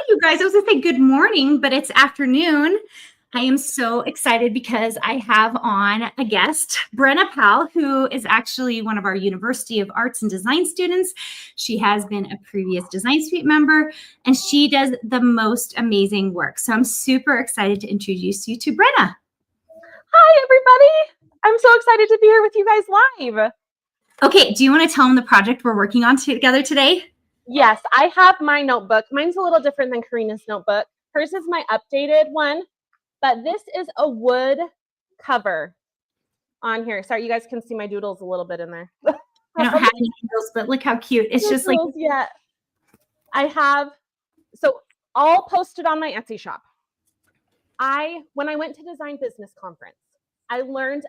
you guys. I was going to say good morning, but it's afternoon. I am so excited because I have on a guest, Brenna Powell, who is actually one of our University of Arts and Design students. She has been a previous Design Suite member, and she does the most amazing work. So I'm super excited to introduce you to Brenna. Hi, everybody. I'm so excited to be here with you guys live. Okay, do you want to tell them the project we're working on together today? Yes, I have my notebook. Mine's a little different than Karina's notebook. Hers is my updated one, but this is a wood cover on here. Sorry, you guys can see my doodles a little bit in there. I don't have any doodles, but look how cute. It's just like, yeah. I have, so all posted on my Etsy shop. When I went to Design Business Conference, I learned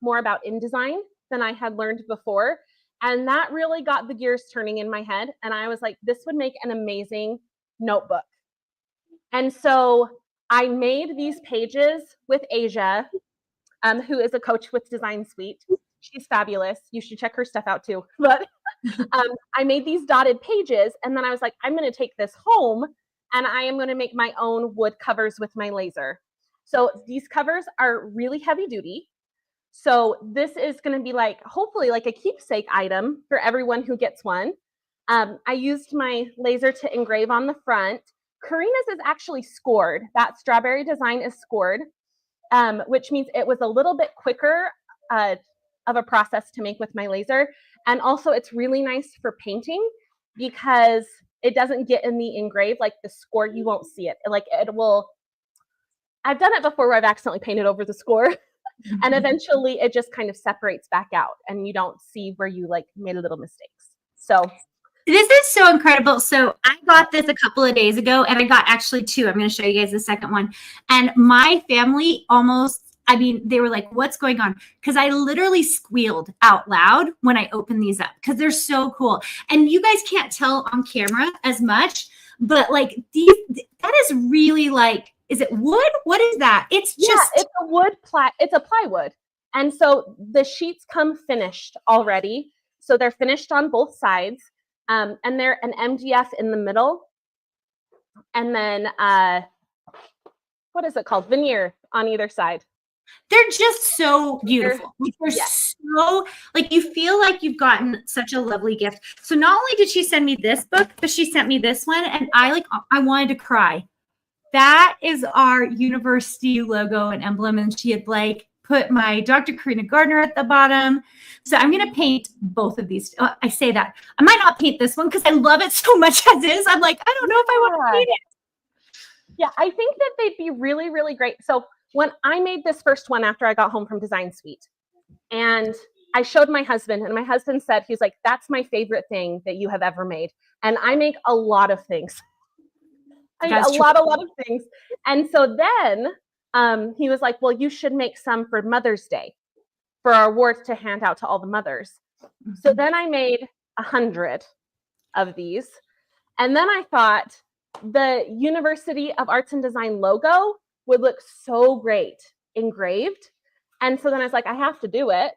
more about InDesign than I had learned before. And that really got the gears turning in my head. And I was like, this would make an amazing notebook. And so I made these pages with Asia, who is a coach with Design Suite. She's fabulous. You should check her stuff out too. But I made these dotted pages. And then I was like, I'm going to take this home and I am going to make my own wood covers with my laser. So these covers are really heavy duty. So this is going to be hopefully like a keepsake item for everyone who gets one. I used my laser to engrave on the front. Karina's is actually scored. That strawberry design is scored, which means it was a little bit quicker of a process to make with my laser. And also it's really nice for painting because it doesn't get in the engrave, like the score, you won't see it. I've done it before where I've accidentally painted over the score. And eventually it just kind of separates back out and you don't see where you made a little mistakes. So this is so incredible. So I got this a couple of days ago and I got actually two. I'm going to show you guys the second one. And my family they were like, what's going on? Because I literally squealed out loud when I opened these up because they're so cool. And you guys can't tell on camera as much, but that is really is it wood? What is that? It's a wood it's a plywood. And so the sheets come finished already. So they're finished on both sides. And they're an MDF in the middle. And then what is it called? Veneer on either side. They're just so beautiful. They're so you feel like you've gotten such a lovely gift. So not only did she send me this book, but she sent me this one and I wanted to cry. That is our university logo and emblem. And she had put my Dr. Karina Gardner at the bottom. So I'm going to paint both of these. I say that. I might not paint this one because I love it so much as is. I'm like, I don't know if I want to paint it. Yeah, I think that they'd be really, really great. So when I made this first one after I got home from Design Suite, and I showed my husband, and my husband said, he's like, that's my favorite thing that you have ever made. And I make a lot of things. A lot of things. And so then he was like, well, you should make some for Mother's Day for our awards to hand out to all the mothers. Mm-hmm. So then I made 100 of these. And then I thought the University of Arts and Design logo would look so great engraved. And so then I was like, I have to do it.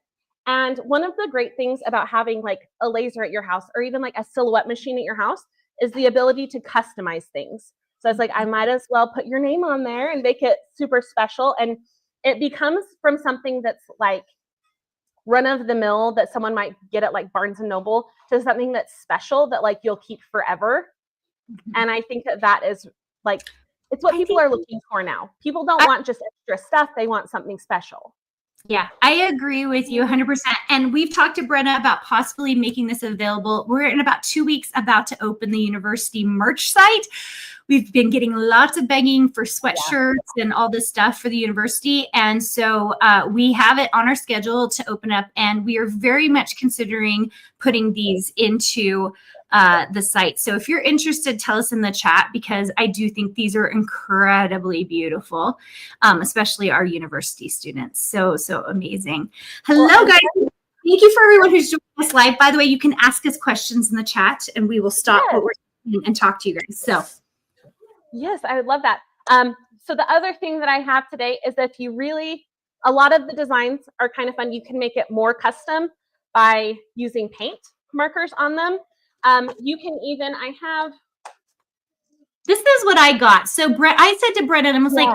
And one of the great things about having a laser at your house or even a silhouette machine at your house is the ability to customize things. So I was like, I might as well put your name on there and make it super special. And it becomes from something that's run of the mill that someone might get at Barnes and Noble to something that's special that you'll keep forever. Mm-hmm. And I think that is it's what people are looking for now. People don't want just extra stuff. They want something special. Yeah, I agree with you 100%. And we've talked to Brenna about possibly making this available. We're in about 2 weeks about to open the university merch site. We've been getting lots of begging for sweatshirts and all this stuff for the university. And so we have it on our schedule to open up. And we are very much considering putting these into the site. So if you're interested, tell us in the chat because I do think these are incredibly beautiful, especially our university students. So amazing. Hello, guys. Thank you for everyone who's joining us live. By the way, you can ask us questions in the chat and we will stop what we're doing and talk to you guys. So yes, I would love that. So the other thing that I have today is that a lot of the designs are kind of fun. You can make it more custom by using paint markers on them. You can even, I have this is what I got. So I said to Brenna, I was like,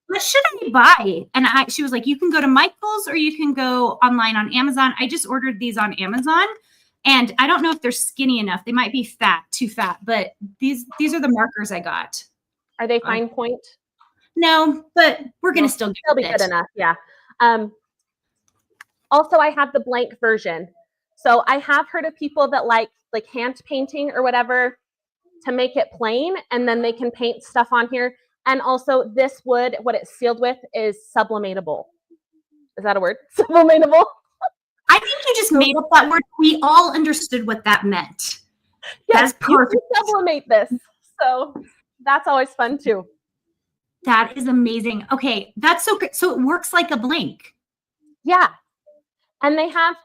what should I buy? And she was like, you can go to Michael's or you can go online on Amazon. I just ordered these on Amazon. And I don't know if they're skinny enough. They might be too fat, but these are the markers I got. Are they fine point? No, but we're going to still They'll be good enough. Yeah. Also, I have the blank version. So I have heard of people that like hand painting or whatever to make it plain, and then they can paint stuff on here. And also this wood, what it's sealed with is sublimatable. Is that a word? Sublimatable? I think you just made up that word. We all understood what that meant. Yes, you can sublimate this. So that's always fun too. That is amazing. Okay, that's so great. So it works like a blank. Yeah. And they have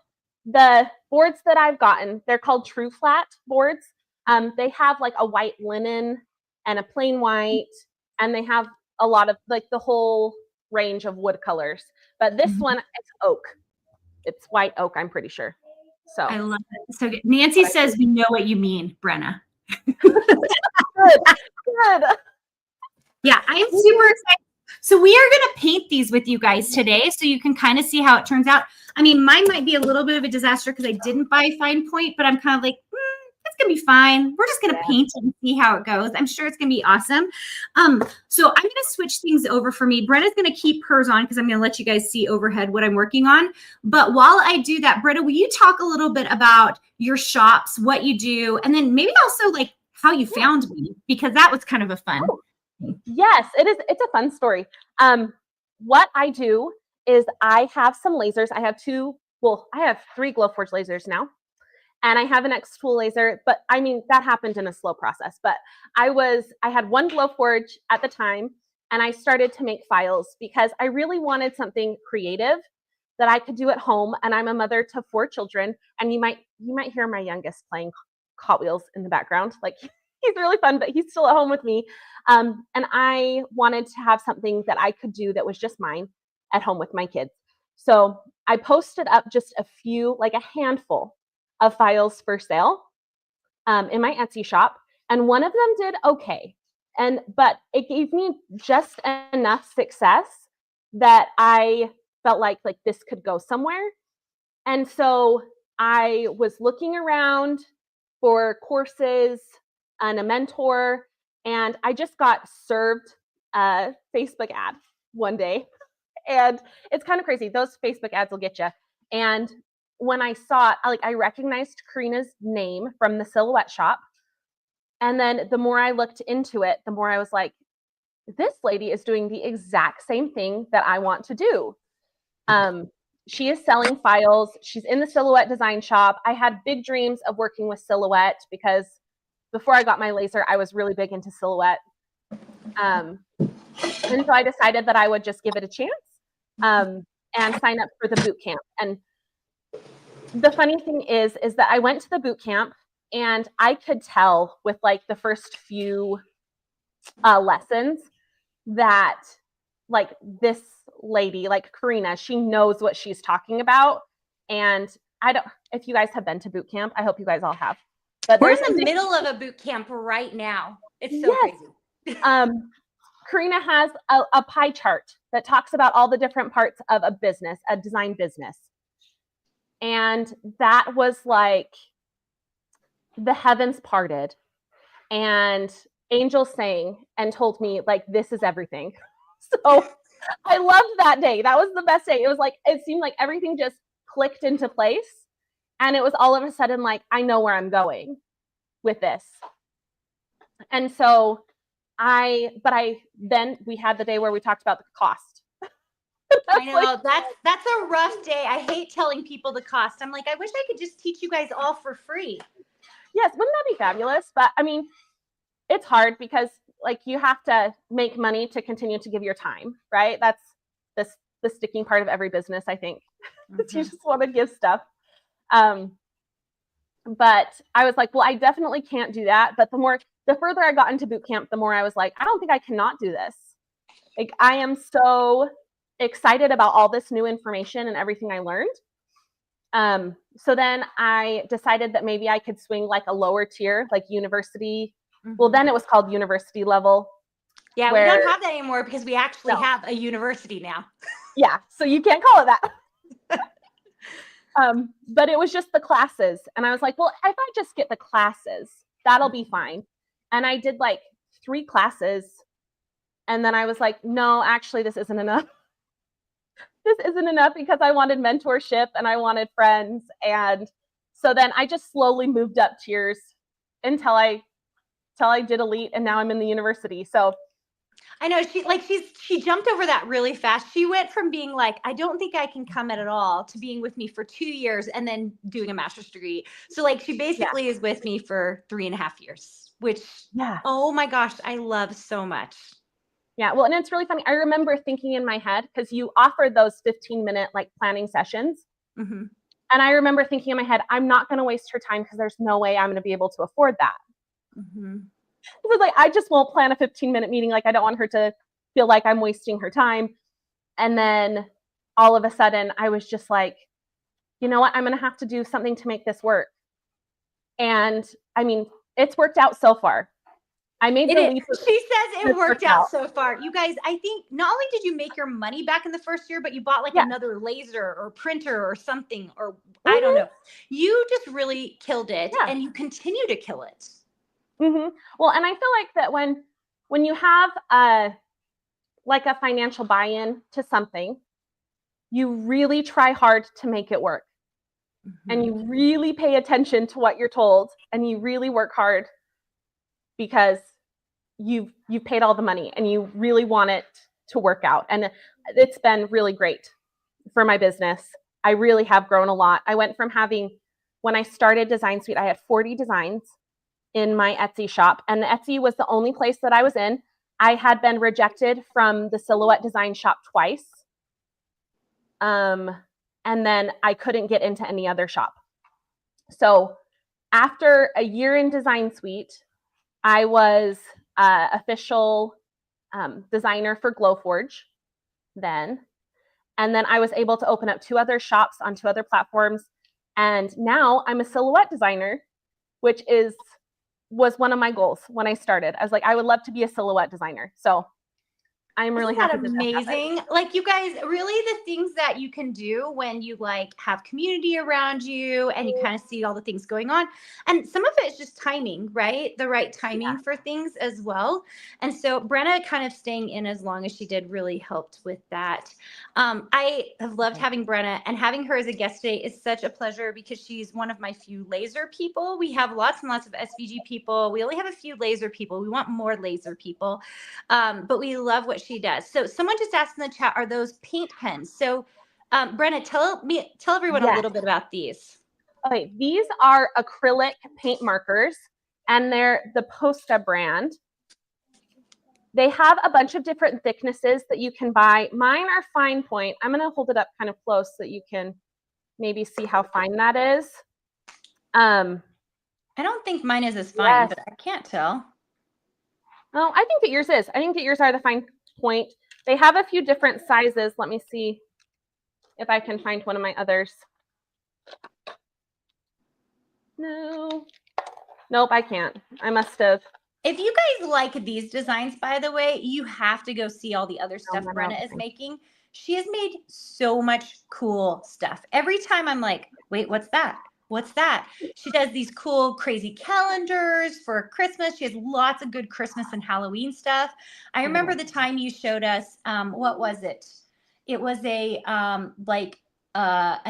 the boards that I've gotten. They're called True Flat boards. They have like a white linen and a plain white, and they have a lot of like the whole range of wood colors. But this one, it's oak. It's white oak, I'm pretty sure. So I love it. So good. Nancy says we know what you mean, Brenna. Good. Yeah, I am super excited. So we are going to paint these with you guys today so you can kind of see how it turns out. I mean, mine might be a little bit of a disaster because I didn't buy fine point, but I'm kind of like, it's going to be fine. We're just going to paint it and see how it goes. I'm sure it's going to be awesome. So I'm going to switch things over for me. Brenna's going to keep hers on because I'm going to let you guys see overhead what I'm working on. But while I do that, Brenna, will you talk a little bit about your shops, what you do, and then maybe also like how you found me, because that was kind of a fun. Yes, it is. It's a fun story. What I do is I have some lasers. I have I have 3 Glowforge lasers now, and I have an X-Tool laser, but I mean, that happened in a slow process. But I had 1 Glowforge at the time, and I started to make files because I really wanted something creative that I could do at home. And I'm a mother to 4 children, and you might hear my youngest playing Hot Wheels in the background. Like, he's really fun, but he's still at home with me. And I wanted to have something that I could do that was just mine at home with my kids. So I posted up just a few, like a handful of files for sale in my Etsy shop. And one of them did okay. But it gave me just enough success that I felt like this could go somewhere. And so I was looking around for courses and a mentor, and I just got served a Facebook ad one day. And it's kind of crazy. Those Facebook ads will get you. And when I saw it, I recognized Karina's name from the silhouette shop. And then the more I looked into it, the more I was like, this lady is doing the exact same thing that I want to do. She is selling files. She's in the silhouette design shop. I had big dreams of working with silhouette because before I got my laser, I was really big into silhouette. And so I decided that I would just give it a chance and sign up for the boot camp. And the funny thing is that I went to the boot camp, and I could tell with the first few lessons that this lady, Karina, she knows what she's talking about. And if you guys have been to boot camp, I hope you guys all have. But we're in the middle of a boot camp right now. It's so crazy. Karina has a pie chart that talks about all the different parts of a business, a design business. And that was like the heavens parted and angels sang and told me this is everything. So I loved that day. That was the best day. It was it seemed like everything just clicked into place. And it was all of a sudden I know where I'm going with this. And so then we had the day where we talked about the cost. I know that's a rough day. I hate telling people the cost. I'm I wish I could just teach you guys all for free. Yes, wouldn't that be fabulous? But I mean, it's hard because you have to make money to continue to give your time, right? That's the sticking part of every business, I think. Mm-hmm. You just want to give stuff. But I was well, I definitely can't do that. But the further I got into boot camp, the more I was I don't think I cannot do this. I am so excited about all this new information and everything I learned. So then I decided that maybe I could swing a lower tier, university Well, then it was called university level. Yeah, we don't have that anymore because we actually have a university now. Yeah, so you can't call it that. But it was just the classes. And I was like, well, if I just get the classes, that'll be fine. And I did like 3 classes. And then I was like, no, actually, this isn't enough. This isn't enough because I wanted mentorship and I wanted friends. And so then I just slowly moved up tiers until I did elite, and now I'm in the university. So I know she jumped over that really fast. She went from being like, I don't think I can come at all, to being with me for 2 years and then doing a master's degree. So like she basically is with me for 3.5 years, which oh my gosh, I love so much. Yeah, well, and it's really funny. I remember thinking in my head, because you offered those 15-minute like planning sessions. Mm-hmm. And I remember thinking in my head, I'm not going to waste her time because there's no way I'm going to be able to afford that. Mm-hmm. It was like, I just won't plan a 15-minute meeting. Like, I don't want her to feel like I'm wasting her time. And then all of a sudden I was just like, you know what? I'm going to have to do something to make this work. And I mean, it's worked out so far. I made the leap. She says it worked out so far. You guys, I think not only did you make your money back in the first year, but you bought like another laser or printer or something, or I don't know. You just really killed it, and you continue to kill it. Mm-hmm. Well, and I feel like that when you have like a financial buy-in to something, you really try hard to make it work. Mm-hmm. And you really pay attention to what you're told, and you really work hard because you've paid all the money and you really want it to work out. And it's been really great for my business. I really have grown a lot. I went from when I started Design Suite, I had 40 designs in my Etsy shop, and Etsy was the only place that I was in. I had been rejected from the Silhouette Design Shop twice. And then I couldn't get into any other shop. So after a year in Design Suite, I was official designer for Glowforge then. And then I was able to open up 2 other shops on 2 other platforms. And now I'm a silhouette designer, which was one of my goals when I started. I was like, I would love to be a silhouette designer. So I'm really happy. Amazing. Like, you guys, really the things that you can do when you like have community around you and you kind of see all the things going on. And some of it is just timing, right? The right timing for things as well. And so Brenna kind of staying in as long as she did really helped with that. I have loved having Brenna, and having her as a guest today is such a pleasure because she's one of my few laser people. We have lots and lots of SVG people. We only have a few laser people. We want more laser people. But we love what she does. So someone just asked in the chat, are those paint pens? So Brenna, tell everyone a little bit about these. Okay, these are acrylic paint markers, and they're the Posta brand. They have a bunch of different thicknesses that you can buy. Mine are fine point. I'm going to hold it up kind of close so that you can maybe see how fine that is. I don't think mine is as fine, but I can't tell. Oh, I think that yours is. I think that yours are the fine point. They have a few different sizes. Let me see if I can find one of my others. No. Nope, I can't. I must have. If you guys like these designs, by the way, you have to go see all the other stuff Brenna is making. She has made so much cool stuff. Every time I'm like, wait, what's that? What's that? She does these cool, crazy calendars for Christmas. She has lots of good Christmas and Halloween stuff. I remember the time you showed us, what was it? It was a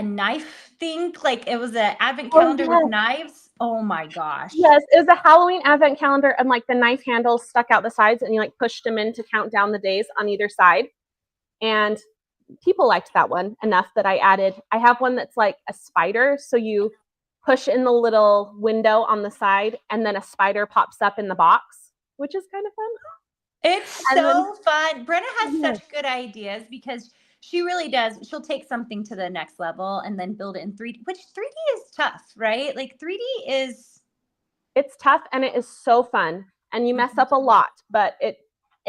knife thing. Like, it was an advent calendar with knives. Oh my gosh. Yes, it was a Halloween advent calendar, and like the knife handles stuck out the sides, and you like pushed them in to count down the days on either side. And people liked that one enough that I have one that's like a spider. So you push in the little window on the side, and then a spider pops up in the box, which is kind of fun. It's so fun. Brenna has such good ideas because she really does. She'll take something to the next level and then build it in 3D, which 3D is tough, right? Like 3D is. It's tough, and it is so fun, and you mess up a lot, but it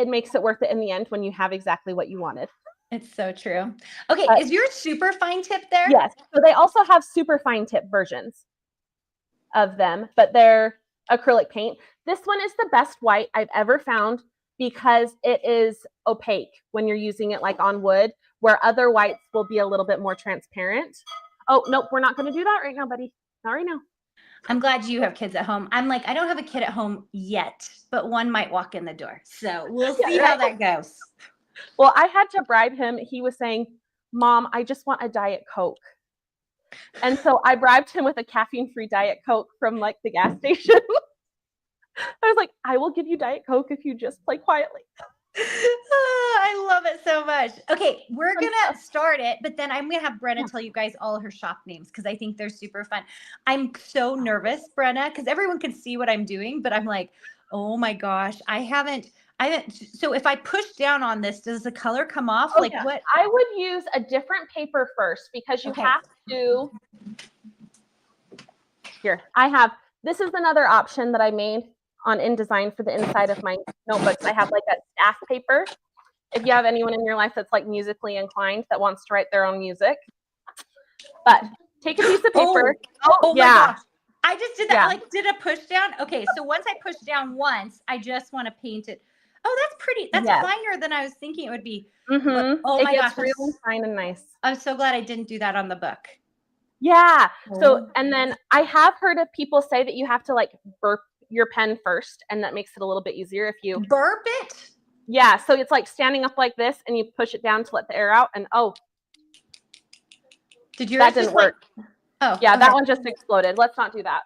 makes it worth it in the end when you have exactly what you wanted. It's so true. Okay, is your super fine tip there? Yes. So they also have super fine tip versions of them, but they're acrylic paint. This one is the best white I've ever found because it is opaque when you're using it like on wood, where other whites will be a little bit more transparent. Oh, nope, we're not going to do that right now, buddy. Not right now. I'm glad you have kids at home. I'm like, I don't have a kid at home yet, but one might walk in the door. So we'll see how that goes. Well, I had to bribe him. He was saying, Mom, I just want a Diet Coke. And so I bribed him with a caffeine-free Diet Coke from like the gas station. I was like, I will give you Diet Coke if you just play quietly. Oh, I love it so much. Okay, we're going to start it, but then I'm going to have Brenna tell you guys all her shop names because I think they're super fun. I'm so nervous, Brenna, because everyone can see what I'm doing, but I'm like, oh my gosh, I haven't. So if I push down on this, does the color come off? Oh, like yeah. what? I would use a different paper first because you have to. Here, this is another option that I made on InDesign for the inside of my notebooks. I have like a staff paper. If you have anyone in your life that's like musically inclined that wants to write their own music. But take a piece of paper. Oh yeah. My gosh. I just did that. Yeah. I like did a push down. Okay, so once I push down once, I just want to paint it. Oh, that's pretty. That's finer than I was thinking it would be. Mm-hmm. Oh my gosh. It's really fine and nice. I'm so glad I didn't do that on the book. Yeah. So, and then I have heard of people say that you have to like burp your pen first, and that makes it a little bit easier if you burp it. Yeah. So it's like standing up like this, and you push it down to let the air out. And that didn't work? Oh, yeah, that one just exploded. Let's not do that.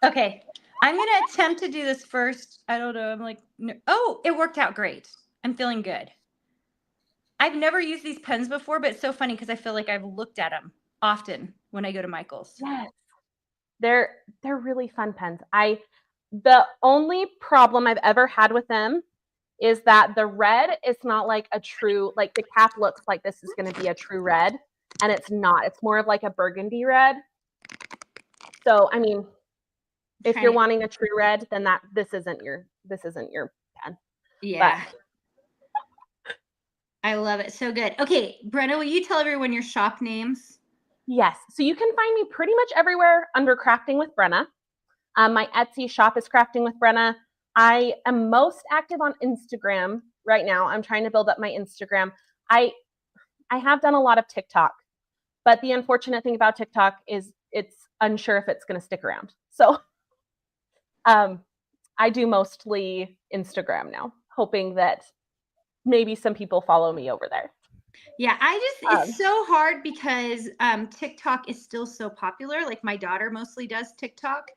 Okay. I'm going to attempt to do this first. I don't know. I'm like, no. Oh, it worked out great. I'm feeling good. I've never used these pens before, but it's so funny because I feel like I've looked at them often when I go to Michael's. Yes. They're really fun pens. The only problem I've ever had with them is that the red is not like a true, like the cap looks like this is going to be a true red, and it's not. It's more of like a burgundy red. So, I mean, if you're wanting a true red, then this isn't your pen. Yeah. But I love it. So good. Okay, Brenna, will you tell everyone your shop names? Yes. So you can find me pretty much everywhere under Crafting with Brenna. My Etsy shop is Crafting with Brenna. I am most active on Instagram right now. I'm trying to build up my Instagram. I have done a lot of TikTok, but the unfortunate thing about TikTok is it's unsure if it's going to stick around. So I do mostly Instagram now, hoping that maybe some people follow me over there. Yeah, it's so hard because TikTok is still so popular. Like my daughter mostly does TikTok.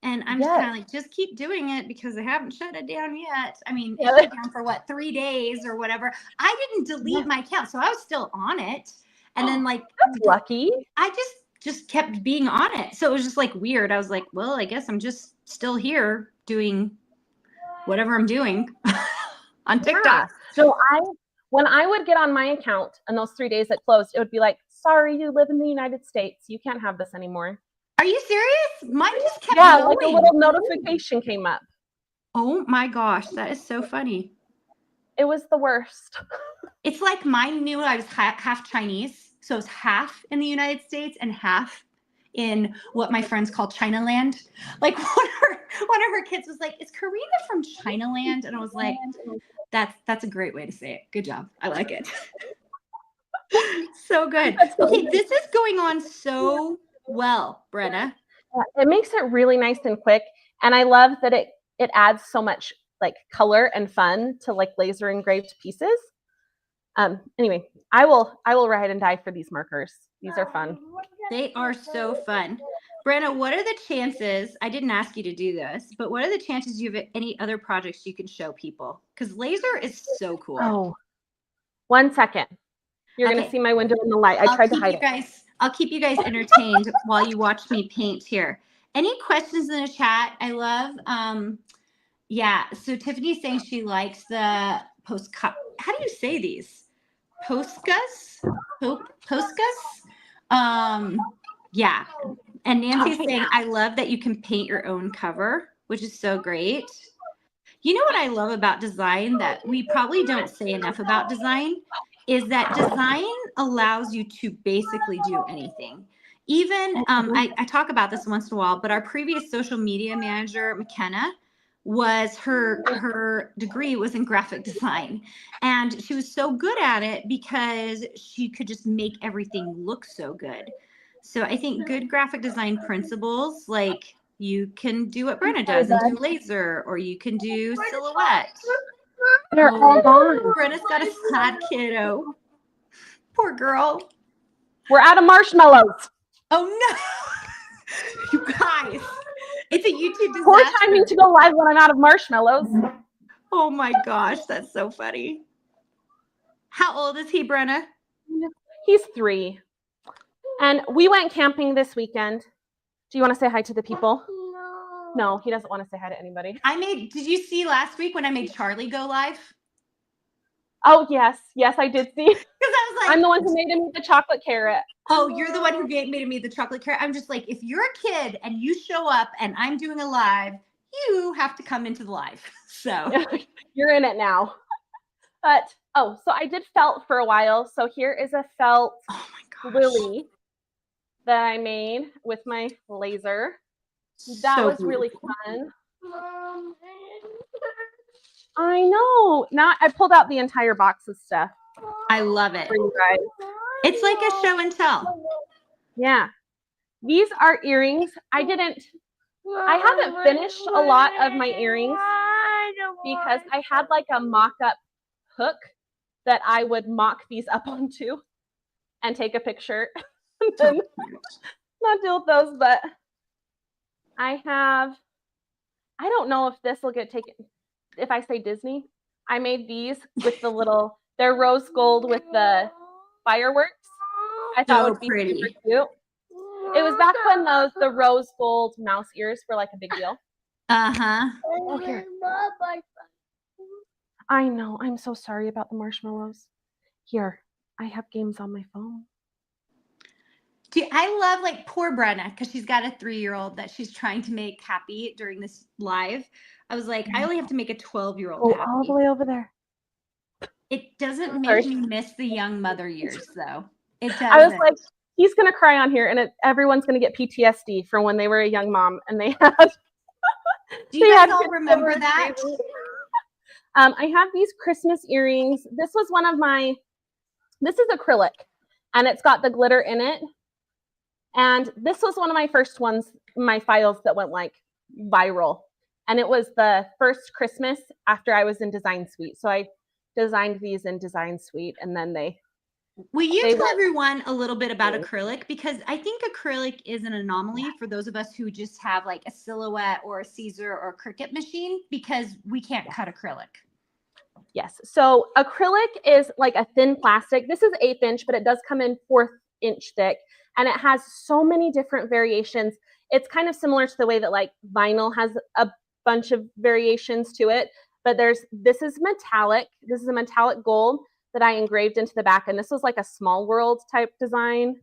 And I'm just kind of like, just keep doing it because I haven't shut it down yet. I mean, it's shut down for 3 days or whatever. I didn't delete my account, so I was still on it. And then like, that's lucky. I just kept being on it. So it was just like weird. I was like, well, I guess I'm just still here doing whatever I'm doing on TikTok. Yeah. So when I would get on my account and those 3 days that closed, it would be like, sorry, you live in the United States. You can't have this anymore. Are you serious? Mine just kept going. Like a little notification came up. Oh my gosh, that is so funny. It was the worst. It's like mine knew I was half Chinese. So it's half in the United States and half in what my friends call China land. Like one of her kids was like, is Karina from China land? And I was like, that's a great way to say it. Good job. I like it. So good. Okay, this is going on so well, Brenna. It makes it really nice and quick. And I love that it adds so much like color and fun to like laser engraved pieces. Anyway, I will ride and die for these markers. These are fun. They are so fun. Brenna, what are the chances, I didn't ask you to do this, but what are the chances you have any other projects you can show people? Because laser is so cool. Oh, 1 second. You're going to see my window in the light. I tried to hide it. I'll keep you guys entertained while you watch me paint here. Any questions in the chat? I love, so Tiffany's saying she likes the how do you say these? Poscas? Yeah. And Nancy's saying, I love that you can paint your own cover, which is so great. You know what I love about design that we probably don't say enough about design is that design allows you to basically do anything. Even, I talk about this once in a while, but our previous social media manager, McKenna, was her degree was in graphic design, and she was so good at it because she could just make everything look so good. So I think good graphic design principles, like you can do what Brenna does and do laser, or you can do silhouette. They're all gone. Brenna's got a sad kiddo. Poor girl. We're out of marshmallows. Oh no. You guys, it's a YouTube disaster. Poor timing to go live when I'm out of marshmallows. Oh my gosh, that's so funny. How old is he, Brenna? He's 3. And we went camping this weekend. Do you want to say hi to the people? No, he doesn't want to say hi to anybody. Did you see last week when I made Charlie go live? Oh, yes, I did see. Because I was like, I'm the one who made him eat the chocolate carrot. Oh, you're the one who made me the chocolate carrot. I'm just like, if you're a kid and you show up and I'm doing a live, you have to come into the live. So you're in it now. But so I did felt for a while. So here is a felt lily that I made with my laser. That was really fun. I know. Now I pulled out the entire box of stuff. I love it. For you guys. It's like a show and tell. Yeah. These are earrings. I haven't finished a lot of my earrings because I had like a mock-up hook that I would mock these up onto and take a picture and then not deal with those, but I don't know if this will get taken. If I say Disney, I made these with they're rose gold with the fireworks. I thought it would be pretty. super cute. It was back when the rose gold mouse ears were like a big deal. Uh-huh. Oh, here. I know. I'm so sorry about the marshmallows. Here, I have games on my phone. Dude, I love like poor Brenna because she's got a 3-year-old that she's trying to make happy during this live. I was like, I only have to make a 12-year-old happy. All the way over there. It doesn't make me miss the young mother years, though. It doesn't. I was like, he's going to cry on here, and everyone's going to get PTSD from when they were a young mom, and they had. Do you guys all remember that? I have these Christmas earrings. This was one of my. This is acrylic, and it's got the glitter in it. And this was one of my first ones, my files that went like viral. And it was the first Christmas after I was in Design Suite. So I designed these in Design Suite, and then Will you tell everyone a little bit about acrylic? Because I think acrylic is an anomaly for those of us who just have like a Silhouette or a Caesar or a Cricut machine, because we can't cut acrylic. Yes. So acrylic is like a thin plastic. This is 1/8 inch, but it does come in 1/4 inch thick. And it has so many different variations. It's kind of similar to the way that like vinyl has a bunch of variations to it. But this is metallic. This is a metallic gold that I engraved into the back. And this was like a small world type design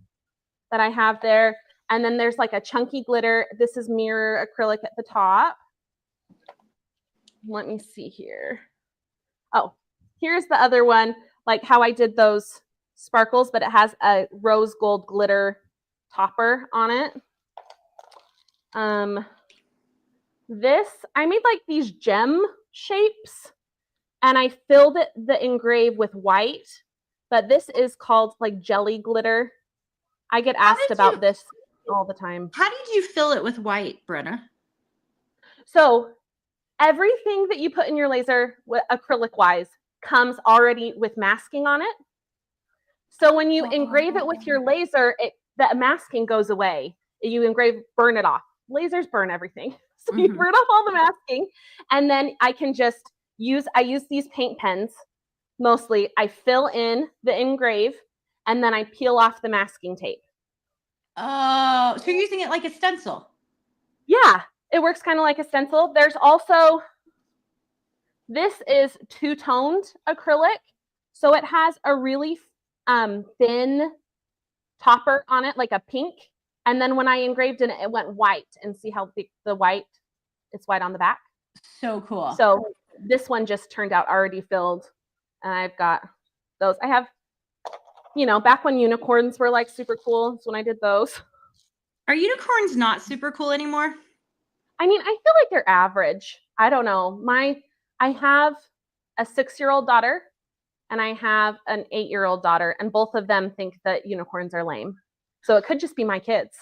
that I have there. And then there's like a chunky glitter. This is mirror acrylic at the top. Let me see here. Oh, here's the other one, like how I did those sparkles, but it has a rose gold glitter topper on it. This, I made like these gem shapes, and I filled the engrave with white, but this is called like jelly glitter. I get asked about this all the time. How did you fill it with white, Brenna? So everything that you put in your laser, acrylic wise, comes already with masking on it. So when you engrave it with your laser, the masking goes away. You burn it off. Lasers burn everything. So you burn off all the masking, and then I can just use these paint pens mostly. I fill in the engrave, and then I peel off the masking tape. Oh, so you're using it like a stencil? Yeah, it works kind of like a stencil. There's also, this is two-toned acrylic, so it has a really thin topper on it, like a pink. And then when I engraved in it, it went white. And see how big it's white on the back? So cool. So this one just turned out already filled. And I've got those. I have, back when unicorns were like super cool, that's when I did those. Are unicorns not super cool anymore? I mean, I feel like they're average. I don't know. I have a 6-year-old daughter and I have an 8-year-old daughter, and both of them think that unicorns are lame. So it could just be my kids.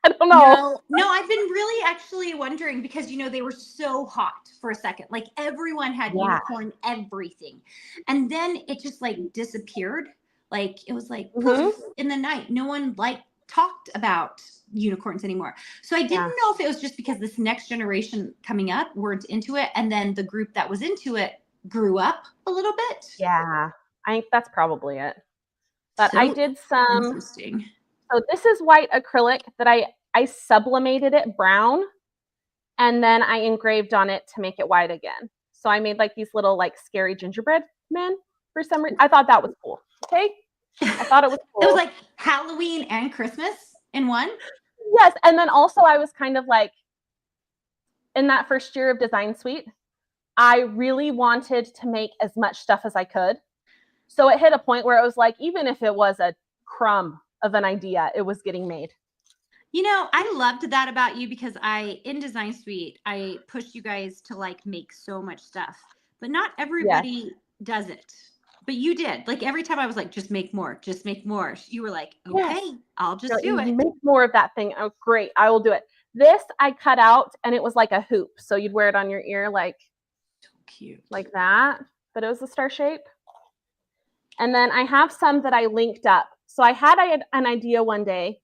I don't know. No, I've been really actually wondering because, they were so hot for a second. Like everyone had unicorn everything. And then it just like disappeared. Like it was like poof in the night. No one like talked about unicorns anymore. So I didn't know if it was just because this next generation coming up weren't into it. And then the group that was into it grew up a little bit. Yeah, I think that's probably it. But So I did some, interesting. So this is white acrylic that I sublimated it brown, and then I engraved on it to make it white again. So I made like these little like scary gingerbread men for some reason. I thought that was cool. Okay. I thought it was cool. It was like Halloween and Christmas in one. Yes. And then also I was kind of like, in that first year of Design Suite, I really wanted to make as much stuff as I could. So it hit a point where it was like, even if it was a crumb of an idea, it was getting made. I loved that about you because in Design Suite, I pushed you guys to like make so much stuff, but not everybody does it. But you did. Like every time I was like, just make more, just make more. You were like, okay, I'll just do it. Make more of that thing. Oh, great. I will do it. This I cut out and it was like a hoop. So you'd wear it on your ear like so cute. Like that. But it was a star shape. And then I have some that I linked up. So I had an idea one day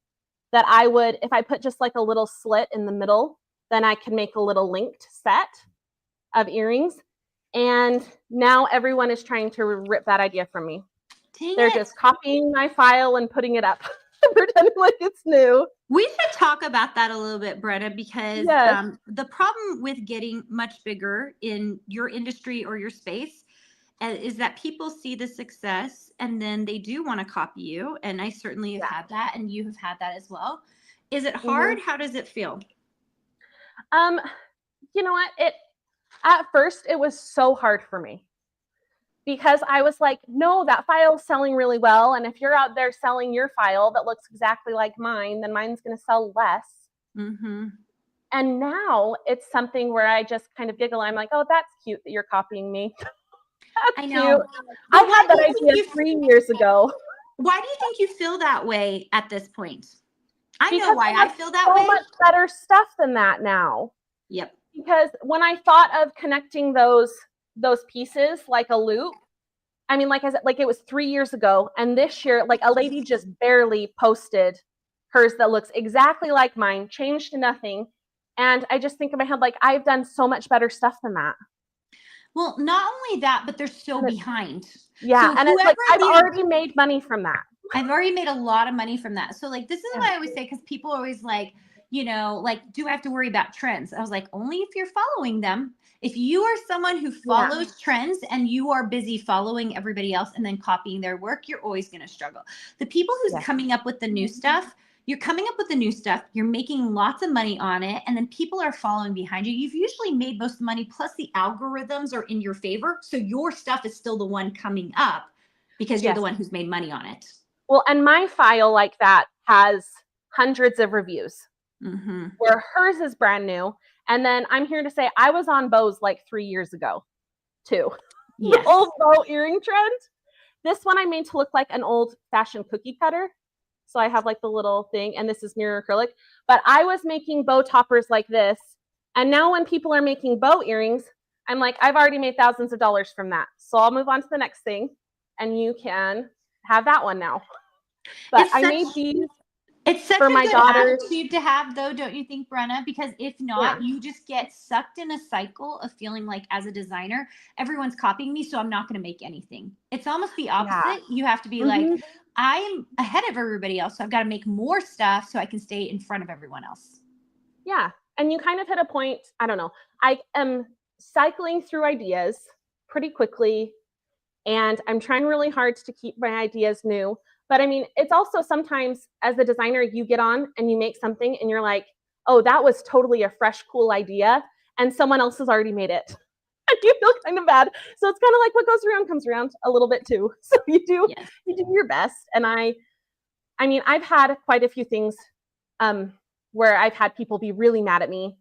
that I would, if I put just like a little slit in the middle, then I could make a little linked set of earrings. And now everyone is trying to rip that idea from me. They're just copying my file and putting it up, pretending like it's new. We should talk about that a little bit, Brenna, because the problem with getting much bigger in your industry or your space is that people see the success and then they do want to copy you. And I certainly have had that, and you have had that as well. Is it hard? How does it feel? You know what? At first, it was so hard for me because I was like, no, that file's selling really well. And if you're out there selling your file that looks exactly like mine, then mine's going to sell less. And now it's something where I just kind of giggle. I'm like, oh, that's cute that you're copying me. I know. Cute. I had that idea 3 years ago. Why do you think you feel that way at this point? I know why I feel that way. So much better stuff than that now. Yep. Because when I thought of connecting those pieces like a loop, I mean, like I said, like it was 3 years ago, and this year, like a lady just barely posted hers that looks exactly like mine, changed to nothing. And I just think in my head, like, I've done so much better stuff than that. Well, not only that, but they're so behind. Yeah. So and it's like, I've already made money from that. I've already made a lot of money from that. So like, this is why I always say, because people are always like, like, do I have to worry about trends? I was like, only if you're following them. If you are someone who follows trends and you are busy following everybody else and then copying their work, you're always going to struggle. The people who's coming up with the new stuff, you're coming up with the new stuff, you're making lots of money on it, and then people are following behind you. You've usually made most of the money, plus the algorithms are in your favor. So your stuff is still the one coming up because you're the one who's made money on it. Well, and my file like that has hundreds of reviews. Where hers is brand new. And then I'm here to say I was on bows like 3 years ago too. The old bow earring trend. This one I made to look like an old fashioned cookie cutter. So I have like the little thing, and this is mirror acrylic. But I was making bow toppers like this. And now when people are making bow earrings, I'm like, I've already made thousands of dollars from that. So I'll move on to the next thing, and you can have that one now. But I made these. It's such for a my good daughters. attitude to have, though, don't you think, Brenna? Because if not, you just get sucked in a cycle of feeling like, as a designer, everyone's copying me, so I'm not going to make anything. It's almost the opposite. You have to be like, I'm ahead of everybody else, so I've got to make more stuff so I can stay in front of everyone else. Yeah. And you kind of hit a point, I don't know, I am cycling through ideas pretty quickly, and I'm trying really hard to keep my ideas new. But I mean, it's also sometimes as a designer, you get on and you make something and you're like, oh, that was totally a fresh, cool idea. And someone else has already made it. And you feel kind of bad. So it's kind of like what goes around comes around a little bit too. So you do your best. And I mean, I've had quite a few things where I've had people be really mad at me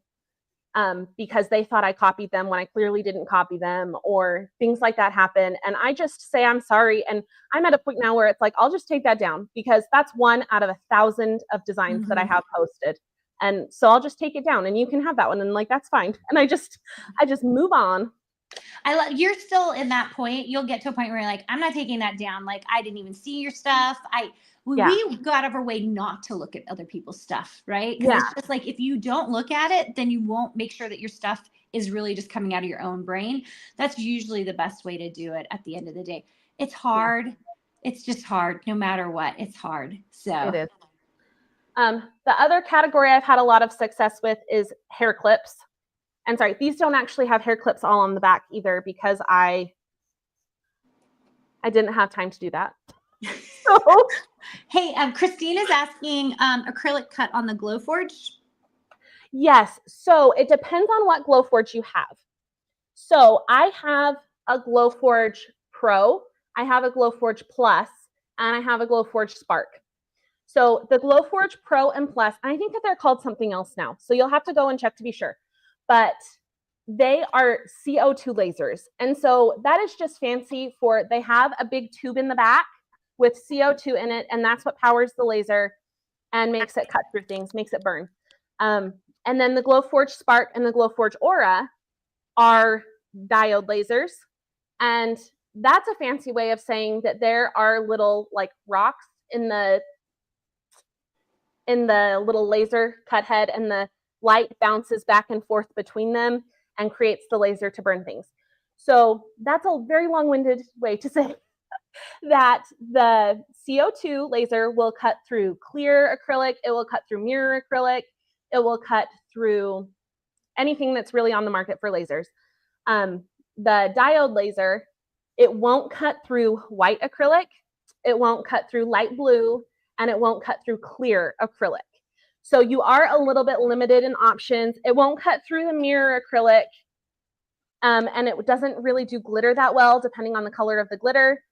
because they thought I copied them when I clearly didn't copy them, or things like that happen. And I just say, I'm sorry. And I'm at a point now where it's like, I'll just take that down, because that's 1 out of 1,000 of designs that I have posted. And so I'll just take it down, and you can have that one. And like, that's fine. And I just move on. You're still in that point. You'll get to a point where you're like, I'm not taking that down. Like, I didn't even see your stuff. We go out of our way not to look at other people's stuff, right? Because it's just like, if you don't look at it, then you won't make sure that your stuff is really just coming out of your own brain. That's usually the best way to do it at the end of the day. It's hard. Yeah. It's just hard. No matter what, it's hard. So it is. The other category I've had a lot of success with is hair clips. And sorry, these don't actually have hair clips all on the back either, because I didn't have time to do that. So, hey, Christine is asking, acrylic cut on the Glowforge? Yes. So it depends on what Glowforge you have. So I have a Glowforge Pro, I have a Glowforge Plus, and I have a Glowforge Spark. So the Glowforge Pro and Plus, I think that they're called something else now. So you'll have to go and check to be sure. But they are CO2 lasers. And so that is just fancy for, they have a big tube in the back with CO2 in it, and that's what powers the laser and makes it cut through things, makes it burn. And then the Glowforge Spark and the Glowforge Aura are diode lasers. And that's a fancy way of saying that there are little like rocks in the little laser cut head, and the light bounces back and forth between them and creates the laser to burn things. So that's a very long-winded way to say that the CO2 laser will cut through clear acrylic, it will cut through mirror acrylic, it will cut through anything that's really on the market for lasers. The diode laser, it won't cut through white acrylic, it won't cut through light blue, and it won't cut through clear acrylic. So you are a little bit limited in options. It won't cut through the mirror acrylic, and it doesn't really do glitter that well, depending on the color of the glitter.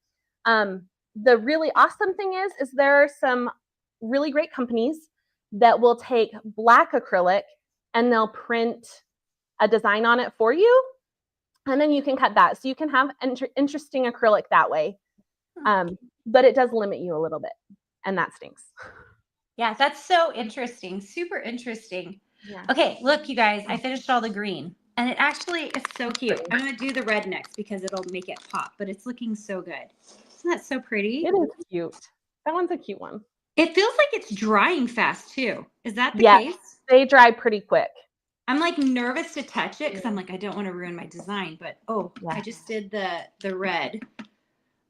The really awesome thing is there are some really great companies that will take black acrylic and they'll print a design on it for you, and then you can cut that. So you can have interesting acrylic that way, but it does limit you a little bit, and that stinks. Yeah, that's so interesting. Super interesting. Yeah. Okay, look, you guys, I finished all the green, and it actually is so cute. I'm going to do the red next because it'll make it pop, but it's looking so good. Isn't that so pretty? It is cute. That one's a cute one. It feels like it's drying fast too. Is that the case? They dry pretty quick. I'm like nervous to touch it because I'm like, I don't want to ruin my design, but I just did the red.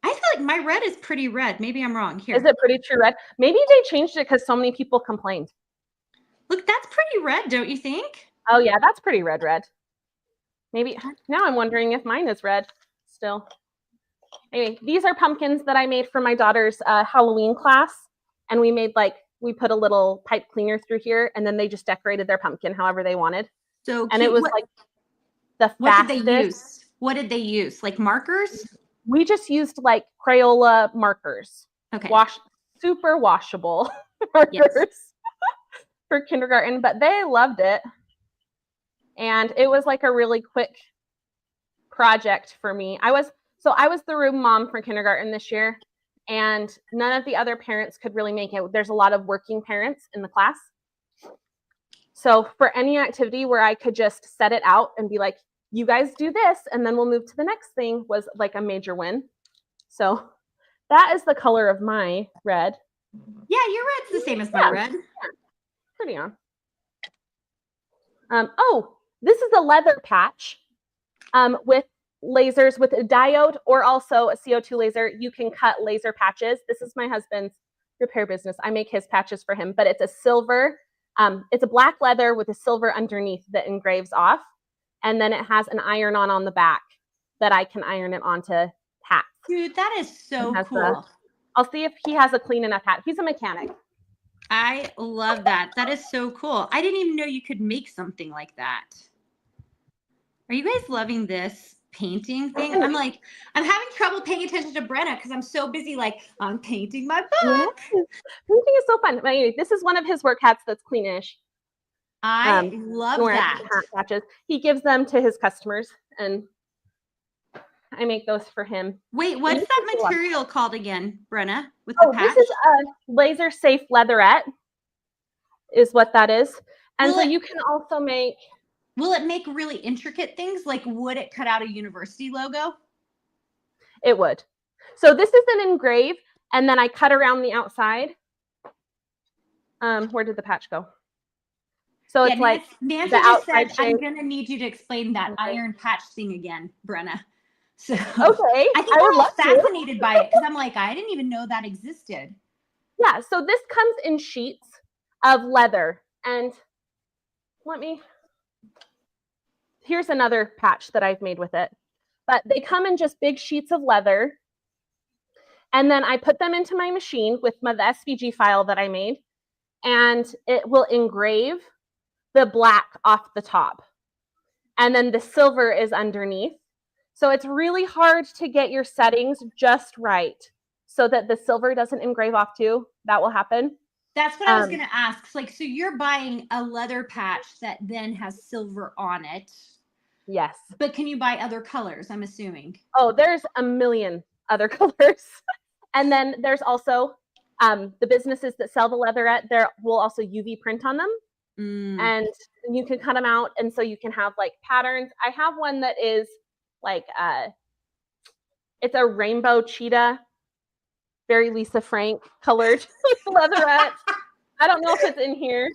I feel like my red is pretty red. Maybe I'm wrong here. Is it pretty true red? Maybe they changed it because so many people complained. Look, that's pretty red, don't you think? Oh yeah, that's pretty red. Maybe now I'm wondering if mine is red still. Anyway, these are pumpkins that I made for my daughter's Halloween class. And we put a little pipe cleaner through here, and then they just decorated their pumpkin however they wanted. So cute. And it was like the fastest. What did they use? What did they use? Like markers? We just used like Crayola markers. Okay. Super washable markers for kindergarten, but they loved it. And it was like a really quick project for me. I was the room mom for kindergarten this year, and none of the other parents could really make it. There's a lot of working parents in the class. So for any activity where I could just set it out and be like, you guys do this, and then we'll move to the next thing, was like a major win. So that is the color of my red. Yeah, your red's the same as my red. Yeah. Pretty on. This is a leather patch with lasers, with a diode or also a CO2 laser. You can cut laser patches. This is my husband's repair business. I make his patches for him, but it's a silver, it's a black leather with a silver underneath that engraves off. And then it has an iron on the back that I can iron it onto hats. Dude, that is so cool. I'll see if he has a clean enough hat. He's a mechanic. I love that. That is so cool. I didn't even know you could make something like that. Are you guys loving this painting thing? I'm having trouble paying attention to Brenna because I'm so busy I'm painting my book. Yes. Painting is so fun. But anyway, this is one of his work hats that's cleanish. I love where I that. put hat patches. He gives them to his customers, and I make those for him. Wait, what's that material called again, Brenna, with the patch? This is a laser safe leatherette is what that is. And Will so it- you can also make. Will it make really intricate things? Like, would it cut out a university logo? It would. So this is an engrave, and then I cut around the outside. Where did the patch go? So it's like Nancy the just outside said, I'm shape. gonna need you to explain that iron patch thing again, Brenna. So Okay, I think I we're would all love to. fascinated by it because I'm like, I didn't even know that existed. Yeah, so this comes in sheets of leather. And here's another patch that I've made with it. But they come in just big sheets of leather. And then I put them into my machine with the SVG file that I made. And it will engrave the black off the top. And then the silver is underneath. So it's really hard to get your settings just right so that the silver doesn't engrave off too. That will happen. That's what I was going to ask. Like, so you're buying a leather patch that then has silver on it. Yes. But can you buy other colors, I'm assuming? Oh, there's a million other colors. And then there's also the businesses that sell the leatherette, there will also UV print on them. And you can cut them out. And so you can have like patterns. I have one that is like, it's a rainbow cheetah, very Lisa Frank colored leatherette. I don't know if it's in here.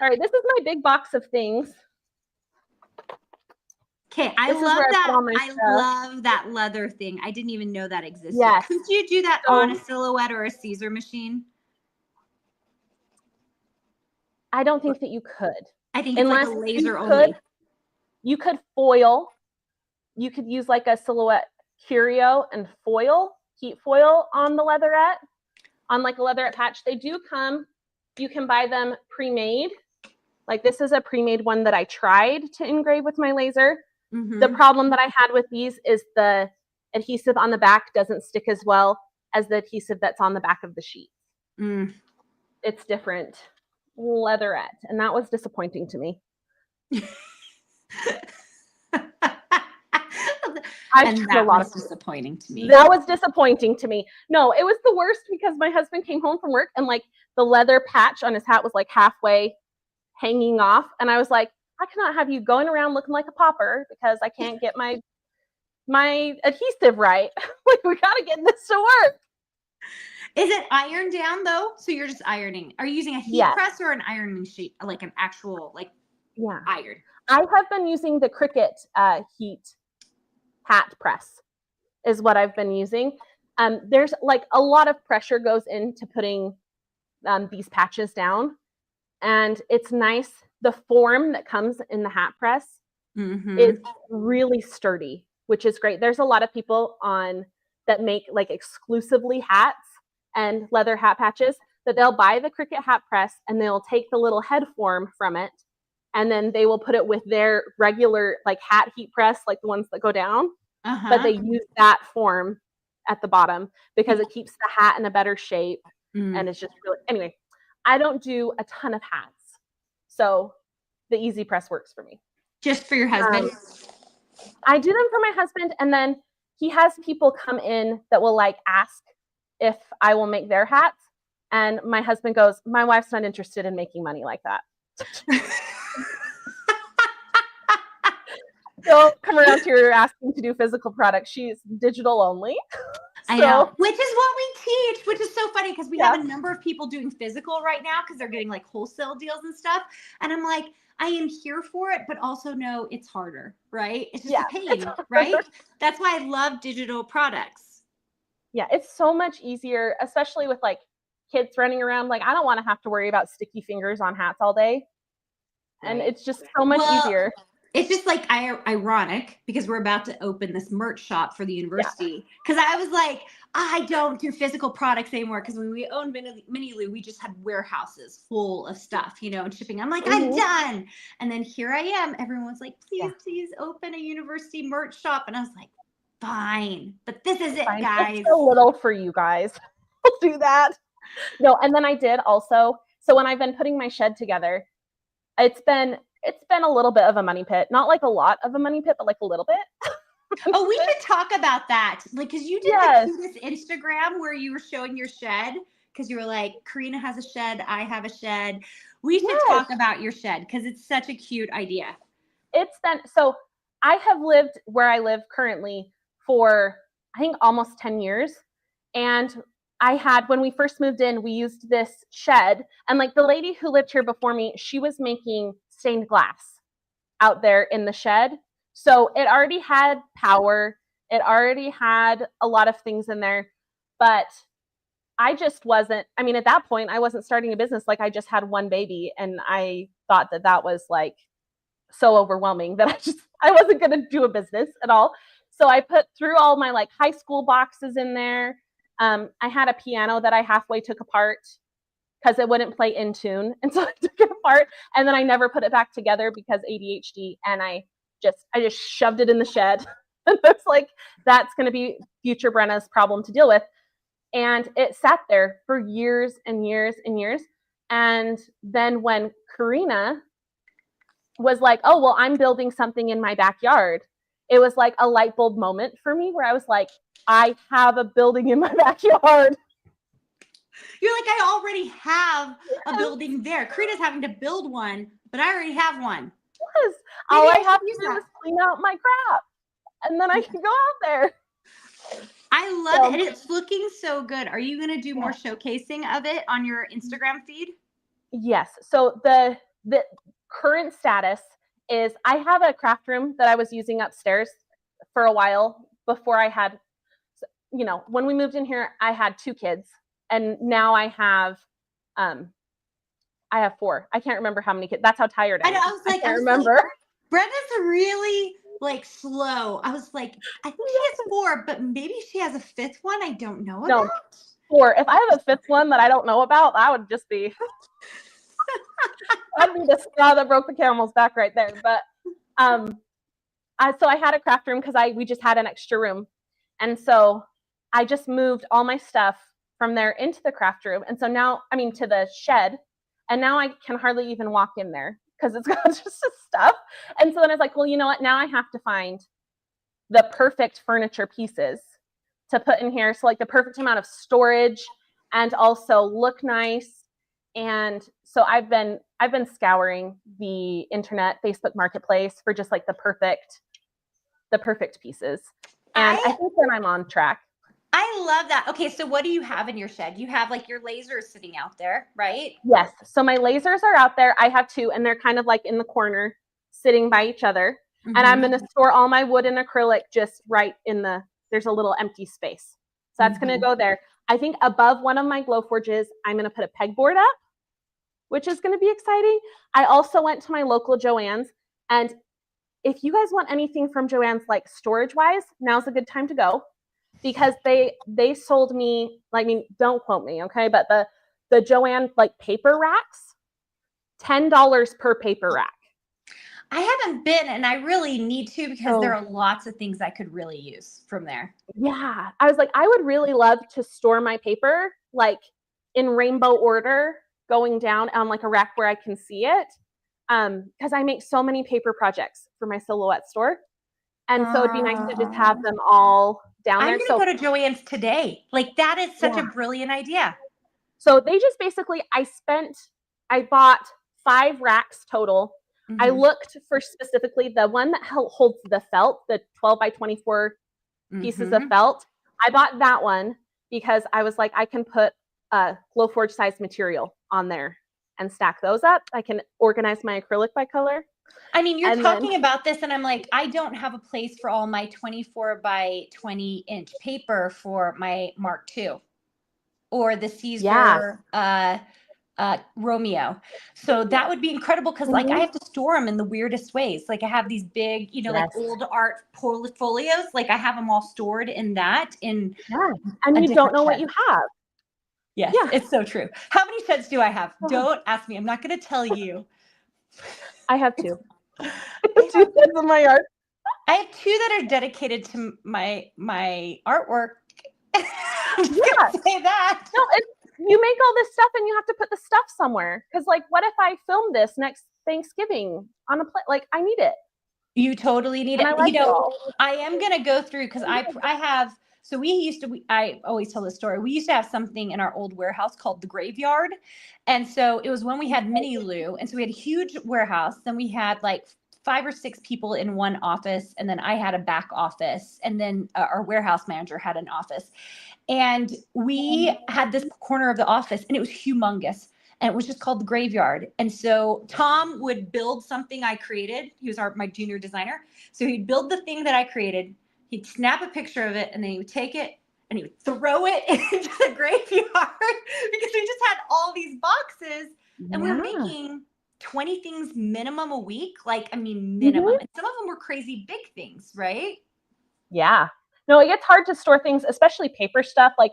All right, this is my big box of things. Okay, I love that. I love that leather thing. I didn't even know that existed. Yes. Could you do that on a Silhouette or a Caesar machine? I don't think that you could. I think it's like a laser only. You could foil. You could use like a Silhouette curio and heat foil on the leatherette, on like a leatherette patch. They do come, you can buy them pre-made. Like this is a pre-made one that I tried to engrave with my laser. The problem that I had with these is the adhesive on the back doesn't stick as well as the adhesive that's on the back of the sheet. It's different. Leatherette, and that was disappointing to me. That was disappointing to me. That was disappointing to me. No, it was the worst because my husband came home from work and like the leather patch on his hat was like halfway hanging off, and I was like, I cannot have you going around looking like a pauper because I can't get my adhesive right. Like we gotta get this to work. Is it ironed down though? So you're just ironing. Are you using a heat press or an ironing sheet, like an actual iron? I have been using the Cricut heat hat press is what I've been using. There's like a lot of pressure goes into putting these patches down, and it's nice. The form that comes in the hat press is really sturdy, which is great. There's a lot of people that make like exclusively hats and leather hat patches that they'll buy the Cricut hat press and they'll take the little head form from it, and then they will put it with their regular like hat heat press, like the ones that go down. But they use that form at the bottom because it keeps the hat in a better shape. And it's just really, anyway, I don't do a ton of hats. So the Easy Press works for me. Just for your husband? I do them for my husband, and then he has people come in that will like ask if I will make their hats. And my husband goes, my wife's not interested in making money like that. Don't come around here asking to do physical products. She's digital only. I know, which is what we teach, which is so funny because we have a number of people doing physical right now because they're getting like wholesale deals and stuff. And I'm like, I am here for it, but also know it's harder, right? It's just a pain, right? That's why I love digital products. Yeah, it's so much easier, especially with like kids running around. Like, I don't want to have to worry about sticky fingers on hats all day. And it's just so much easier. It's just like ironic because we're about to open this merch shop for the university. Because I was like, I don't do physical products anymore. Because when we owned Miniloo, we just had warehouses full of stuff, and shipping. I'm like, I'm done. And then here I am. Everyone's like, please open a university merch shop. And I was like, fine. But this is it, guys. It's a little for you guys. I'll do that. No, and then I did also. So when I've been putting my shed together, It's been a little bit of a money pit, not like a lot of a money pit, but like a little bit. Oh, we should talk about that. Like, because you did Yes. the cutest Instagram where you were showing your shed, because you were like, Karina has a shed, I have a shed. We should talk about your shed because it's such a cute idea. It's been, so I have lived where I live currently for, I think, almost 10 years. And when we first moved in, we used this shed. And like the lady who lived here before me, she was making stained glass out there in the shed. So it already had power. It already had a lot of things in there. But I just wasn't, I mean, at that point, I wasn't starting a business. Like I just had one baby. And I thought that was like so overwhelming that I wasn't going to do a business at all. So I threw all my like high school boxes in there. I had a piano that I halfway took apart because it wouldn't play in tune. And so I took it apart and then I never put it back together because ADHD. And I just shoved it in the shed. And it's like, that's going to be future Brenna's problem to deal with. And it sat there for years and years and years. And then when Karina was like, oh, well, I'm building something in my backyard, it was like a light bulb moment for me where I was like, I have a building in my backyard. You're like, I already have a building there. Karina's having to build one, but I already have one. Yes. All I have to do is clean out my crap and then I can go out there. I love it. And it's looking so good. Are you going to do more showcasing of it on your Instagram feed? Yes. So the current status is I have a craft room that I was using upstairs for a while before I had, when we moved in here, I had 2 kids and now I have 4. I can't remember how many kids. That's how tired I am. I was like, I can't remember. Brenna's really like slow. I was like, I think she has 4, but maybe she has a 5th one I don't know about. 4. If I have a 5th one that I don't know about, that would just be that'd be the straw that broke the camel's back right there. But so I had a craft room because we just had an extra room. And so I just moved all my stuff from there into the craft room. And so now, to the shed. And now I can hardly even walk in there because it's got just the stuff. And so then I was like, well, you know what? Now I have to find the perfect furniture pieces to put in here. So like the perfect amount of storage and also look nice. And so I've been scouring the internet, Facebook Marketplace for just like the perfect pieces. And I think that I'm on track. I love that. Okay, so what do you have in your shed? You have like your lasers sitting out there, right? Yes. So my lasers are out there. I have 2, and they're kind of like in the corner, sitting by each other. Mm-hmm. And I'm going to store all my wood and acrylic just right there's a little empty space. So that's going to go there. I think above one of my glow forges, I'm going to put a pegboard up, which is going to be exciting. I also went to my local Joann's, and if you guys want anything from Joann's, like storage-wise, now's a good time to go. Because they sold me, don't quote me, okay? But the Joann like paper racks, $10 per paper rack. I haven't been, and I really need to because there are lots of things I could really use from there. Yeah, I was like, I would really love to store my paper like in rainbow order, going down on like a rack where I can see it, because I make so many paper projects for my silhouette store, and so it'd be nice to just have them all down there. I'm going to go to Joann's today. Like that is such a brilliant idea. So they just basically, I bought 5 racks total. Mm-hmm. I looked for specifically the one that holds the felt, the 12 by 24 pieces of felt. I bought that one because I was like, I can put a Glowforge size material on there and stack those up. I can organize my acrylic by color. You're talking about this and I'm like, I don't have a place for all my 24 by 20 inch paper for my Mark II or the Caesar Romeo. So that would be incredible because like I have to store them in the weirdest ways. Like I have these big, like old art portfolios. Like I have them all stored in that. And you don't know what you have. Yes, it's so true. How many sheds do I have? Don't ask me. I'm not going to tell you. I have 2. 2 sheds in my yard. I have 2 that are dedicated to my artwork. Say that. No, you make all this stuff and you have to put the stuff somewhere. Because like, what if I film this next Thanksgiving on a plate. Like I need it. You totally need And it. I like it all. I am going to go through because I have, so I always tell this story. We used to have something in our old warehouse called the graveyard. And so it was when we had mini Lou. And so we had a huge warehouse. Then we had like 5 or 6 people in one office. And then I had a back office. And then our warehouse manager had an office. And we had this corner of the office and it was humongous. And it was just called the graveyard. And so Tom would build something I created. He was my junior designer. So he'd build the thing that I created. He'd snap a picture of it and then he would take it and he would throw it into the graveyard because we just had all these boxes and we were making 20 things minimum a week. Like, I mean, minimum. And some of them were crazy big things, right? Yeah. No, it gets hard to store things, especially paper stuff. Like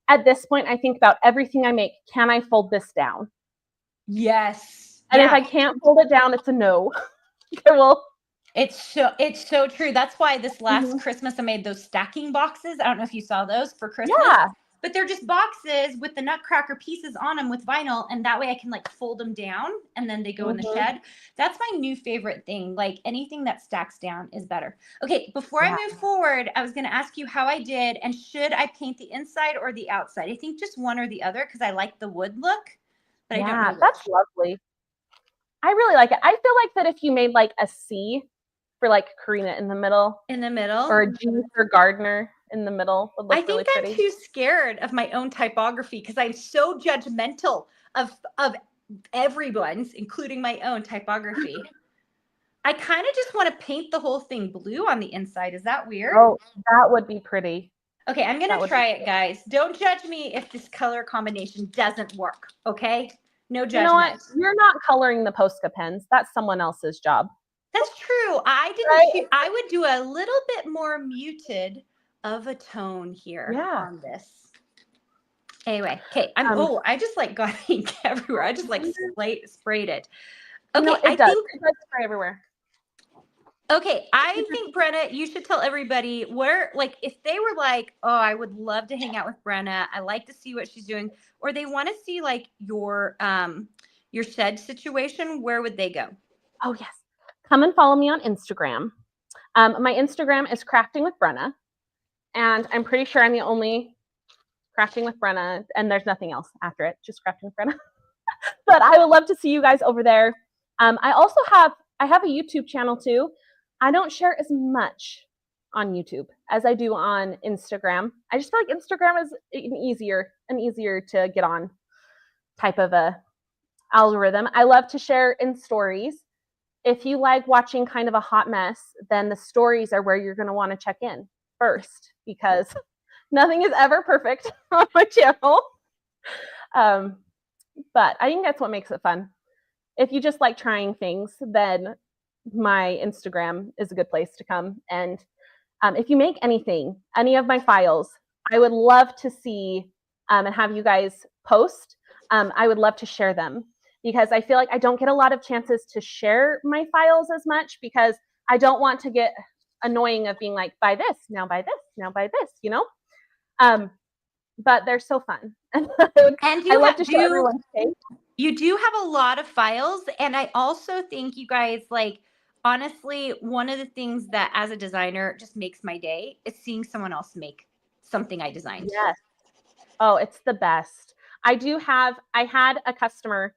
at this point, I think about everything I make. Can I fold this down? Yes. And if I can't fold it down, it's a no. It's so true. That's why this last Christmas I made those stacking boxes. I don't know if you saw those for Christmas. Yeah. But they're just boxes with the nutcracker pieces on them with vinyl. And that way I can like fold them down and then they go in the shed. That's my new favorite thing. Like anything that stacks down is better. Okay. Before I move forward, I was going to ask you how I did and should I paint the inside or the outside? I think just one or the other because I like the wood look. But I don't know. That's lovely. I really like it. I feel like that if you made like a C for like Karina in the middle. Or a G for Gardner in the middle would look really pretty. I'm too scared of my own typography because I'm so judgmental of everyone's, including my own typography. I kind of just want to paint the whole thing blue on the inside. Is that weird? Oh, that would be pretty. Okay, I'm going to try it, guys. Don't judge me if this color combination doesn't work, okay? No judgment. You know what? You're not coloring the Posca pens. That's someone else's job. That's true. I would do a little bit more muted of a tone here on this. Anyway, okay. I just like got ink everywhere. I just like sprayed it. Okay, it does spray everywhere. Okay, I think Brenna, you should tell everybody where, like, if they were like, oh, I would love to hang out with Brenna. I like to see what she's doing, or they want to see like your shed situation. Where would they go? Oh yes, come and follow me on Instagram. My Instagram is Crafting with Brenna, and I'm pretty sure I'm the only Crafting with Brenna, and there's nothing else after it, just Crafting with Brenna. But I would love to see you guys over there. I also have a YouTube channel too. I don't share as much on YouTube as I do on Instagram. I just feel like Instagram is an easier to get on type of a algorithm. I love to share in stories. If you like watching kind of a hot mess, then the stories are where you're going to want to check in first because nothing is ever perfect on my channel. But I think that's what makes it fun. If you just like trying things, then my Instagram is a good place to come. And if you make anything, any of my files, I would love to see and have you guys post. I would love to share them because I feel like I don't get a lot of chances to share my files as much because I don't want to get annoying of being like, buy this, now buy this, now buy this, you know? But they're so fun. And I love to show everyone's face. You do have a lot of files. And I also think you guys, like, honestly, one of the things that as a designer just makes my day is seeing someone else make something I designed. Yes. Oh, it's the best. I had a customer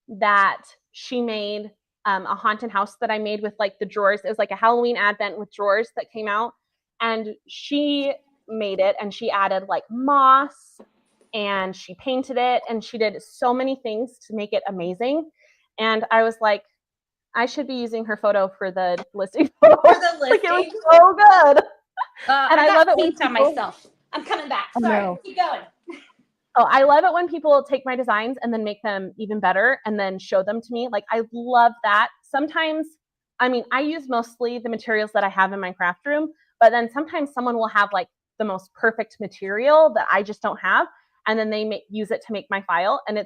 that she made a haunted house that I made with like the drawers. It was like a Halloween advent with drawers that came out. And she made it and she added like moss and she painted it and she did so many things to make it amazing. And I was like, I should be using her photo for the listing. For the listing? Like, it was so good. And I love it when people... on myself. I'm coming back. Sorry. Keep going. Oh, I love it when people take my designs and then make them even better and then show them to me. Like, I love that. Sometimes, I mean, I use mostly the materials that I have in my craft room, but then sometimes someone will have like the most perfect material that I just don't have. And then they use it to make my file. And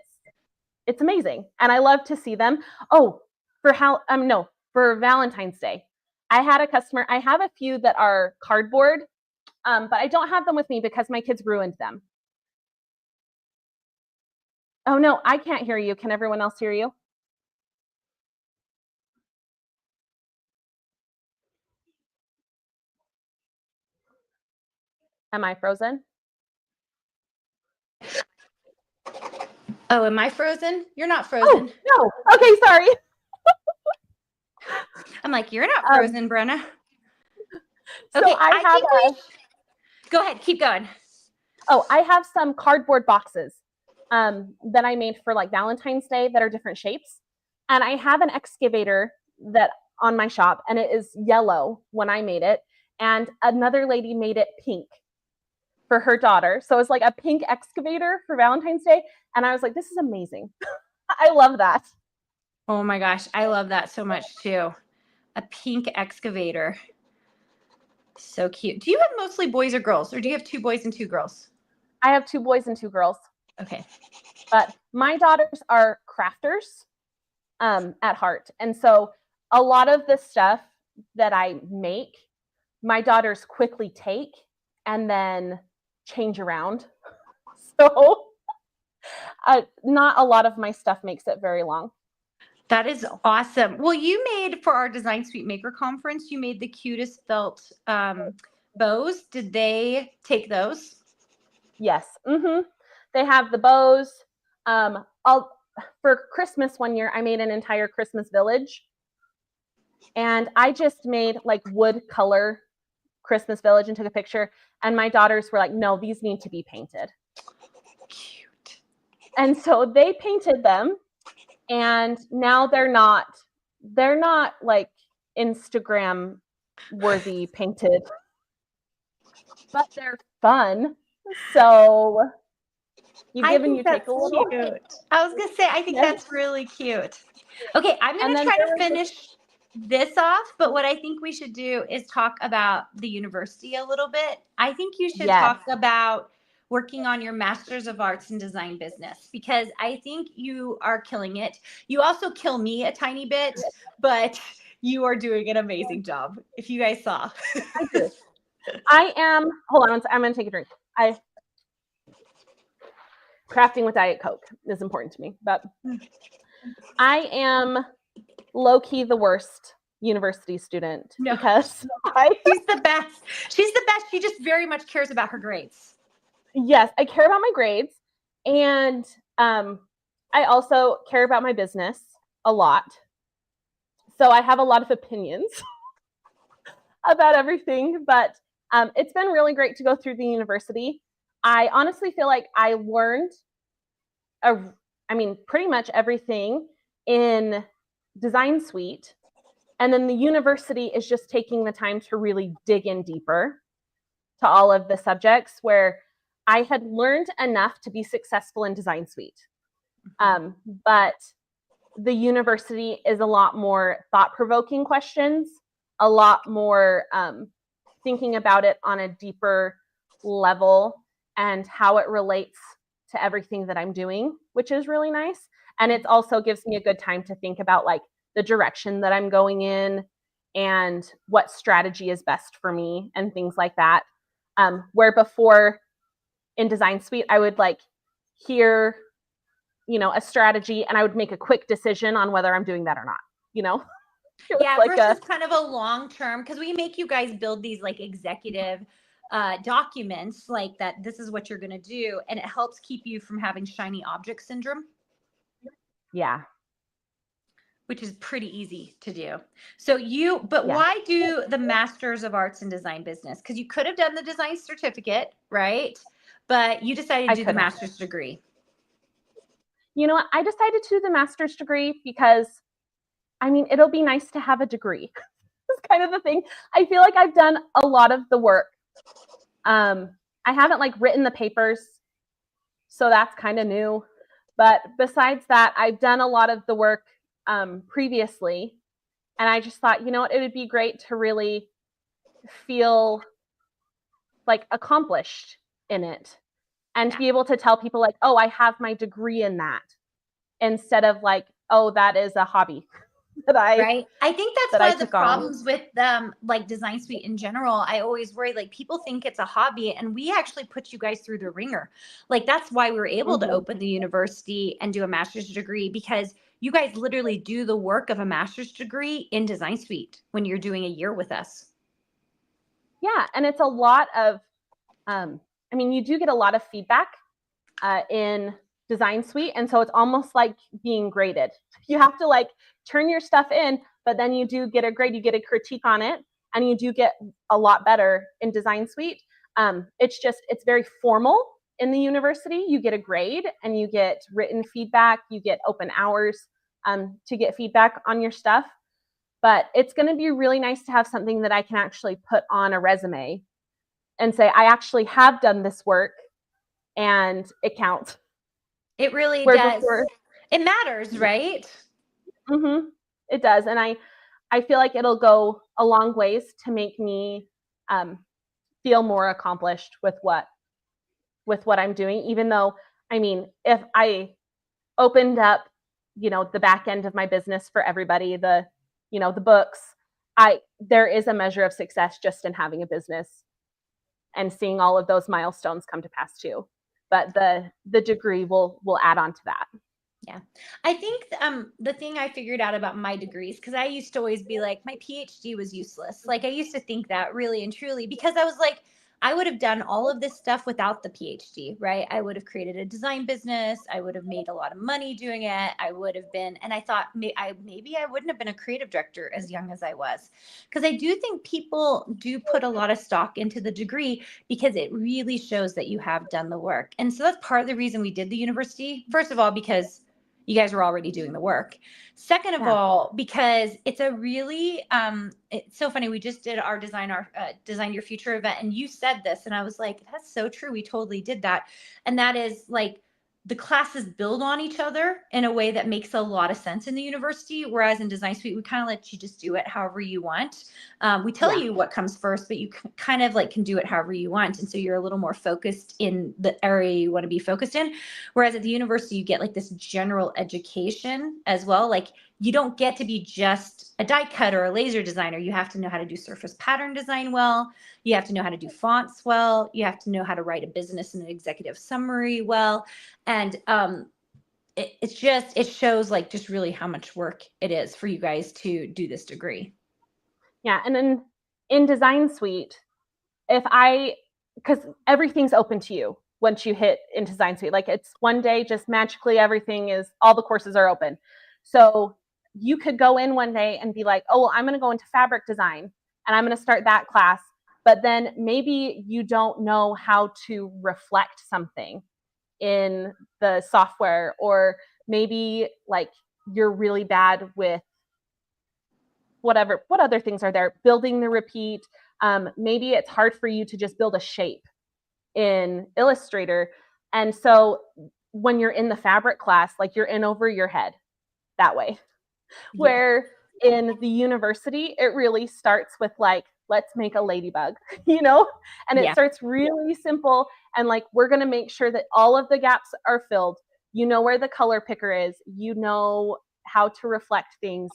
it's amazing. And I love to see them. Oh, for Valentine's Day, I had a customer. I have a few that are cardboard, but I don't have them with me because my kids ruined them. Oh no, I can't hear you. Can everyone else hear you? Am I frozen? Oh, am I frozen? You're not frozen. Oh, no. Okay, sorry. I'm like, you're not frozen, Brenna. So Okay, I have go ahead, keep going. I have some cardboard boxes that I made for like Valentine's Day that are different shapes. And I have an excavator that on my shop, and it is yellow when I made it. And another lady made it pink for her daughter. So it's like a pink excavator for Valentine's Day. And I was like, this is amazing. I love that. Oh my gosh, I love that so much too. A pink excavator. So cute. Do you have mostly boys or girls, or do you have 2 boys and 2 girls? I have 2 boys and 2 girls. Okay. But my daughters are crafters at heart. And so a lot of the stuff that I make, my daughters quickly take and then change around. So not a lot of my stuff makes it very long. That is awesome. Well, you made for our Design Suite Maker Conference, you made the cutest felt bows. Did they take those? Yes. They have the bows. For Christmas one year, I made an entire Christmas village. And I just made like wood color Christmas village and took a picture. And my daughters were like, no, these need to be painted. Cute. And so they painted them. And now they're not like Instagram worthy painted, but they're fun. So you give and you take a little. Cute. I was gonna say, I think that's really cute. Okay, I'm gonna try to finish this off, but what I think we should do is talk about the university a little bit. I think you should talk about working on your Master's of Arts in Design business, because I think you are killing it. You also kill me a tiny bit, but you are doing an amazing job. If you guys saw. I do. I am, hold on, I'm going to take a drink. Crafting with Diet Coke is important to me, but I am low-key the worst university student because she's the best. She's the best. She just very much cares about her grades. Yes, I care about my grades, and I also care about my business a lot. So I have a lot of opinions about everything, but it's been really great to go through the university. I honestly feel like I learned, pretty much everything in Design Suite, and then the university is just taking the time to really dig in deeper to all of the subjects where I had learned enough to be successful in Design Suite. But the university is a lot more thought-provoking questions, a lot more thinking about it on a deeper level and how it relates to everything that I'm doing, which is really nice. And it also gives me a good time to think about like the direction that I'm going in and what strategy is best for me and things like that. Where before in Design Suite, I would like hear, a strategy and I would make a quick decision on whether I'm doing that or not, Yeah, like versus kind of a long-term, because we make you guys build these like executive documents like that. This is what you're going to do. And it helps keep you from having shiny object syndrome. Yeah. Which is pretty easy to do. So why do the Masters of Arts in Design business? Because you could have done the design certificate, right? But you decided to do the master's degree. You know what? I decided to do the master's degree because, it'll be nice to have a degree. It's kind of the thing. I feel like I've done a lot of the work. I haven't like written the papers, so that's kind of new. But besides that, I've done a lot of the work previously. And I just thought, it would be great to really feel like accomplished in it and to be able to tell people like, oh, I have my degree in that, instead of like, oh, that is a hobby that right. I think that's one of the problems with like Design Suite in general. I always worry, like people think it's a hobby, and we actually put you guys through the ringer. Like that's why we were able to open the university and do a master's degree, because you guys literally do the work of a master's degree in Design Suite when you're doing a year with us. Yeah. And it's a lot of I mean, you do get a lot of feedback in Design Suite. And so it's almost like being graded. You have to like turn your stuff in, but then you do get a grade, you get a critique on it, and you do get a lot better in Design Suite. It's very formal in the university. You get a grade and you get written feedback, you get open hours to get feedback on your stuff. But it's going to be really nice to have something that I can actually put on a resume and say, I actually have done this work and it counts. It really Where does. before, It matters, right? it does. And I feel like it'll go a long ways to make me feel more accomplished with what I'm doing, even though, I mean, if I opened up, the back end of my business for everybody, the books, there is a measure of success just in having a business and seeing all of those milestones come to pass too. But the degree will add on to that. Yeah. I think the thing I figured out about my degrees, because I used to always be like, my PhD was useless. Like I used to think that really and truly, because I was like, I would have done all of this stuff without the PhD, right? I would have created a design business. I would have made a lot of money doing it. I would have been, and I thought maybe I wouldn't have been a creative director as young as I was. Because I do think people do put a lot of stock into the degree because it really shows that you have done the work. And so that's part of the reason we did the university. First of all, because you guys were already doing the work. Second of all, because it's a really, it's so funny. We just did our Design Your Future event, and you said this, and I was like, that's so true. We totally did that. And that is like, the classes build on each other in a way that makes a lot of sense in the university. Whereas in Design Suite, we kind of let you just do it however you want. We tell you what comes first, but you kind of like can do it however you want. And so you're a little more focused in the area you want to be focused in. Whereas at the university, you get like this general education as well. Like you don't get to be just a die cutter or a laser designer. You have to know how to do surface pattern design well. You have to know how to do fonts well. You have to know how to write a business and an executive summary well. And it shows like just really how much work it is for you guys to do this degree. Yeah. And then in Design Suite, because everything's open to you once you hit in Design Suite, like it's one day, just magically all the courses are open. So you could go in one day and be like, oh, well, I'm going to go into fabric design and I'm going to start that class. But then maybe you don't know how to reflect something in the software, or maybe like you're really bad with what other things are there, building the repeat. Maybe it's hard for you to just build a shape in Illustrator. And so when you're in the fabric class, like you're in over your head that way. Where in the university, it really starts with like, let's make a ladybug, and it starts really simple. And like, we're going to make sure that all of the gaps are filled. You know where the color picker is, how to reflect things,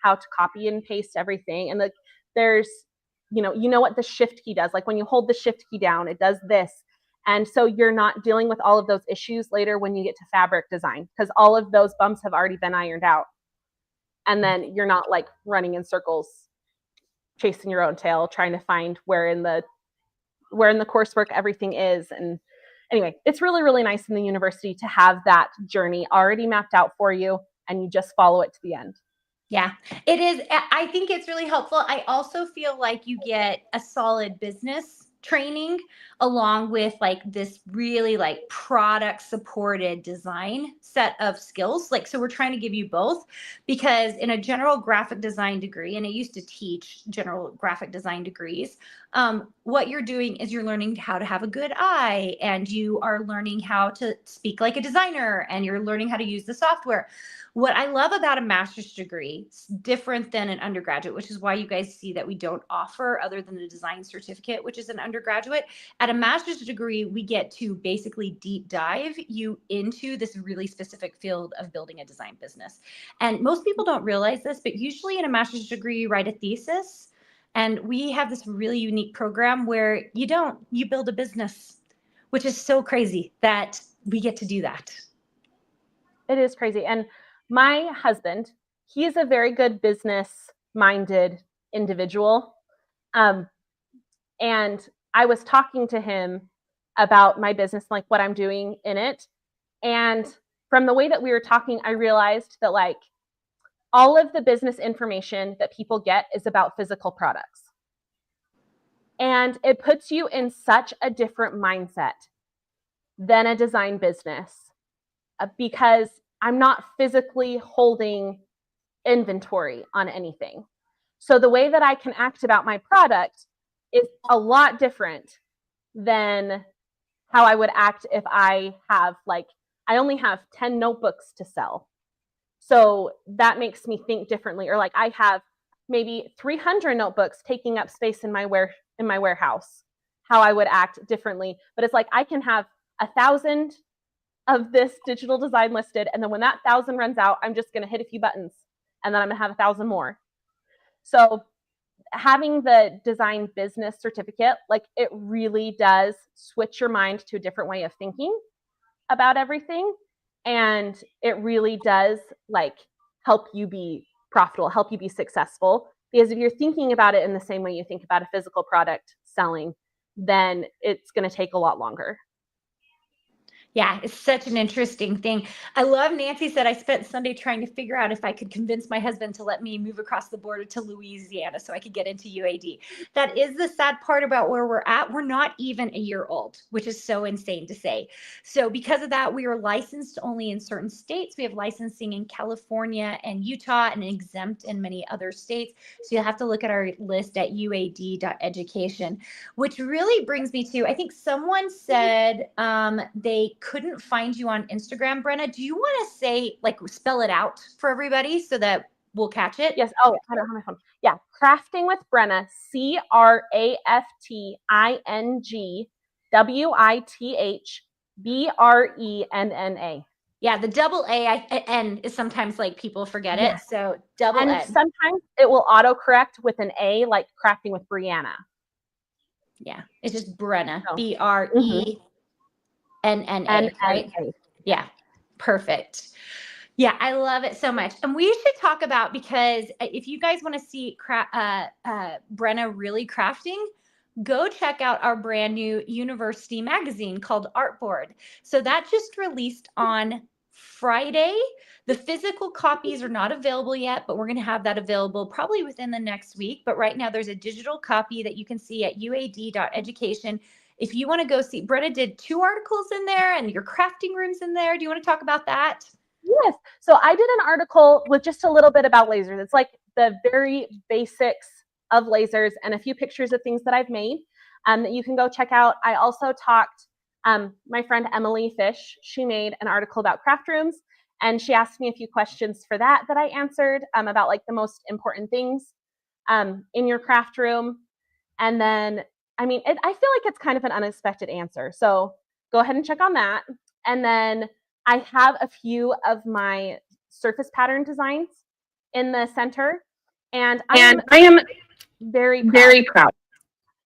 how to copy and paste everything. And there's, what the shift key does. Like when you hold the shift key down, it does this. And so you're not dealing with all of those issues later when you get to fabric design, because all of those bumps have already been ironed out. And then you're not like running in circles, chasing your own tail, trying to find where in the coursework everything is. And anyway, it's really, really nice in the university to have that journey already mapped out for you, and you just follow it to the end. Yeah, it is. I think it's really helpful. I also feel like you get a solid business training along with like this really like product supported design set of skills. Like, so we're trying to give you both, because in a general graphic design degree, and I used to teach general graphic design degrees, what you're doing is you're learning how to have a good eye, and you are learning how to speak like a designer, and you're learning how to use the software. What I love about a master's degree, it's different than an undergraduate, which is why you guys see that we don't offer other than the design certificate, which is an undergraduate. At a master's degree, we get to basically deep dive you into this really specific field of building a design business. And most people don't realize this, but usually in a master's degree, you write a thesis. And we have this really unique program where you build a business, which is so crazy that we get to do that. It is crazy. And my husband, he is a very good business-minded individual. And I was talking to him about my business, like what I'm doing in it. And from the way that we were talking, I realized that like all of the business information that people get is about physical products. And it puts you in such a different mindset than a design business because I'm not physically holding inventory on anything. So the way that I can act about my product is a lot different than how I would act if I have I only have 10 notebooks to sell. So that makes me think differently. Or like I have maybe 300 notebooks taking up space in my warehouse, how I would act differently. But it's like I can have 1,000 of this digital design listed. And then when that 1,000 runs out, I'm just going to hit a few buttons and then I'm going to have 1,000 more. So having the design business certificate, like it really does switch your mind to a different way of thinking about everything. And it really does like help you be profitable, help you be successful. Because if you're thinking about it in the same way you think about a physical product selling, then it's going to take a lot longer. Yeah, it's such an interesting thing. I love Nancy said, I spent Sunday trying to figure out if I could convince my husband to let me move across the border to Louisiana so I could get into UAD. That is the sad part about where we're at. We're not even a year old, which is so insane to say. So because of that, we are licensed only in certain states. We have licensing in California and Utah and exempt in many other states. So you'll have to look at our list at uad.education, which really brings me to, I think someone said they couldn't find you on Instagram, Brenna. Do you want to say, like, spell it out for everybody so that we'll catch it? Yes. Oh, I don't have my phone. Yeah. Crafting with Brenna, CraftingWithBrenna. Yeah, the double N is sometimes like people forget it. So double N. And sometimes it will autocorrect with an A, like Crafting with Brianna. Yeah, it's just Brenna, Oh. BRENNA, right? Yeah, perfect. Yeah, I love it so much. And we should talk about, because if you guys want to see Brenna really crafting, go check out our brand new university magazine called Artboard. So that just released on Friday. The physical copies are not available yet, but we're going to have that available probably within the next week. But right now there's a digital copy that you can see at uad.education. If you want to go see, Brenna did 2 articles in there and your crafting room's in there. Do you want to talk about that? Yes. So I did an article with just a little bit about lasers. It's like the very basics of lasers and a few pictures of things that I've made that you can go check out. I also talked, my friend Emily Fish, she made an article about craft rooms, and she asked me a few questions for that I answered about like the most important things in your craft room. And then, I mean, I feel like it's kind of an unexpected answer. So go ahead and check on that. And then I have a few of my surface pattern designs in the center, and I am very proud.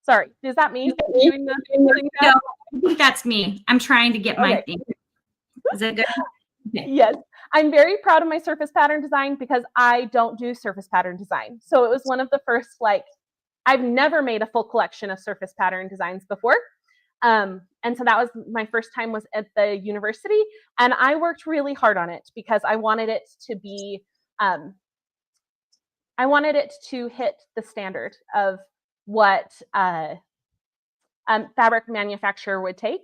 Sorry, is that me doing the thing? No, I think that's me. I'm trying to get my thing. Is it good? Okay. Yes, I'm very proud of my surface pattern design because I don't do surface pattern design. So it was one of the first, like, I've never made a full collection of surface pattern designs before. And so that was my first time was at the university, and I worked really hard on it because I wanted it to be, I wanted it to hit the standard of what fabric manufacturer would take.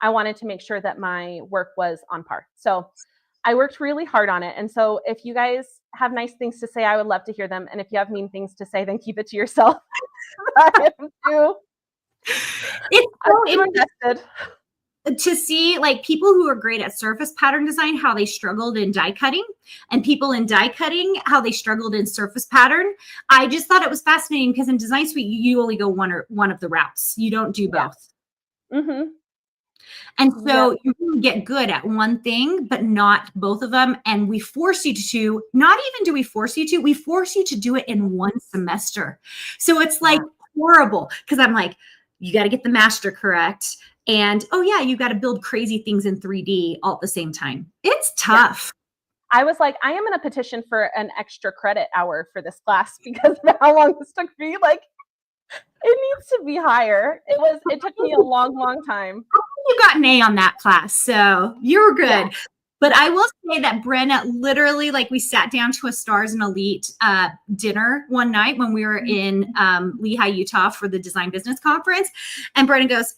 I wanted to make sure that my work was on par. So I worked really hard on it. And so if you guys have nice things to say, I would love to hear them. And if you have mean things to say, then keep it to yourself. I am too. It's so invested to see like people who are great at surface pattern design, how they struggled in die cutting, and people in die cutting, how they struggled in surface pattern. I just thought it was fascinating because in Design Suite, you only go one of the routes. You don't do both. Mm-hmm. And so you can get good at one thing, but not both of them. And we force you to, not even do we force you to, we force you to do it in one semester. So it's like horrible because I'm like, you got to get the master correct. And, oh yeah, you got to build crazy things in 3D all at the same time. It's tough. Yeah. I was like, I am going to petition for an extra credit hour for this class because of how long this took me. Like, It needs to be higher. It took me a long, long time. You got an A on that class, so you were good. Yeah. But I will say that Brenna literally, like, we sat down to a Stars and Elite dinner one night when we were in Lehigh, Utah for the Design Business Conference. And Brenna goes,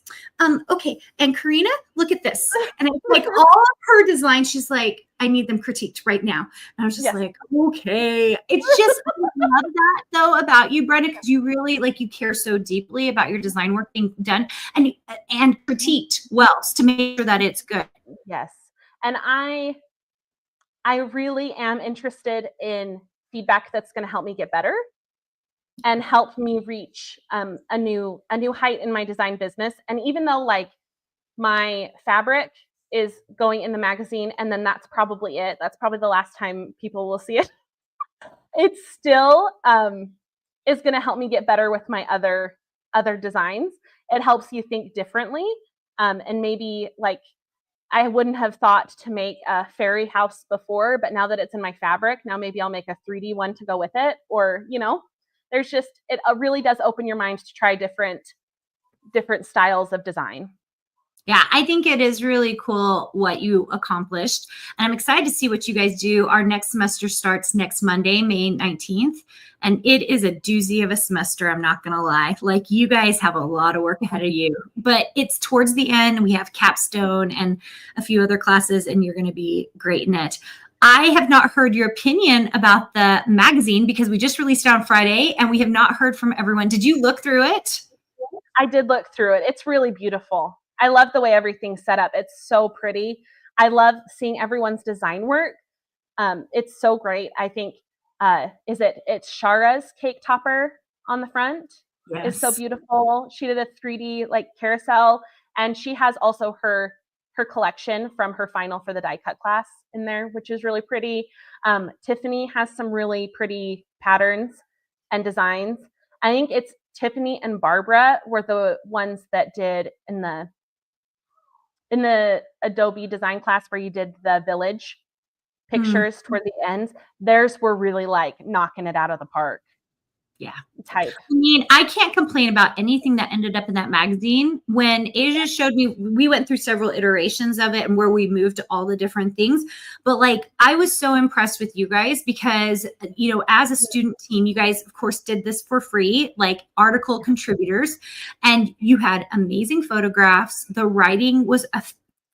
okay, and Karina, look at this. And it's like all of her designs, she's like, I need them critiqued right now. And I was just like, okay. It's just, I love that though about you, Brenna, because you really, like, you care so deeply about your design work being done and critiqued well to make sure that it's good. Yes. And I really am interested in feedback that's going to help me get better and help me reach a new height in my design business. And even though, like, my fabric is going in the magazine and then that's probably it, that's probably the last time people will see it, it still is going to help me get better with my other designs. It helps you think differently, and maybe, like, I wouldn't have thought to make a fairy house before, but now that it's in my fabric, now maybe I'll make a 3D one to go with it. Or, you know, there's just, it really does open your mind to try different styles of design. Yeah, I think it is really cool what you accomplished. And I'm excited to see what you guys do. Our next semester starts next Monday, May 19th. And it is a doozy of a semester, I'm not going to lie. Like, you guys have a lot of work ahead of you. But it's towards the end. We have capstone and a few other classes, and you're going to be great in it. I have not heard your opinion about the magazine because we just released it on Friday, and we have not heard from everyone. Did you look through it? I did look through it. It's really beautiful. I love the way everything's set up. It's so pretty. I love seeing everyone's design work. It's so great. I think, it's Shara's cake topper on the front. Yes. It's so beautiful. She did a 3D, like, carousel, and she has also her collection from her final for the die cut class in there, which is really pretty. Tiffany has some really pretty patterns and designs. I think it's Tiffany and Barbara were the ones that did in the Adobe design class where you did the village pictures toward the end. Theirs were really, like, knocking it out of the park. Yeah. Type. I mean, I can't complain about anything that ended up in that magazine. When Asia showed me, we went through several iterations of it and where we moved to all the different things. But, like, I was so impressed with you guys because, you know, as a student team, you guys, of course, did this for free, like article contributors, and you had amazing photographs. The writing was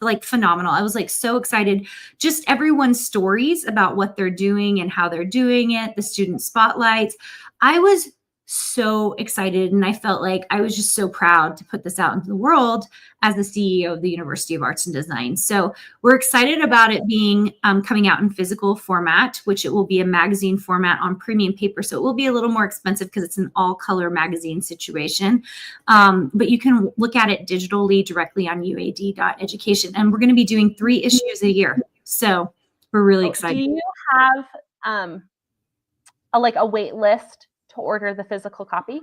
like phenomenal. I was, like, so excited. Just everyone's stories about what they're doing and how they're doing it, the student spotlights. I was so excited, and I felt like I was just so proud to put this out into the world as the CEO of the University of Arts and Design. So we're excited about it being coming out in physical format, which it will be a magazine format on premium paper. So it will be a little more expensive because it's an all color magazine situation. But you can look at it digitally directly on uad.education. And we're going to be doing 3 issues a year. So we're really excited. Do you have a wait list to order the physical copy?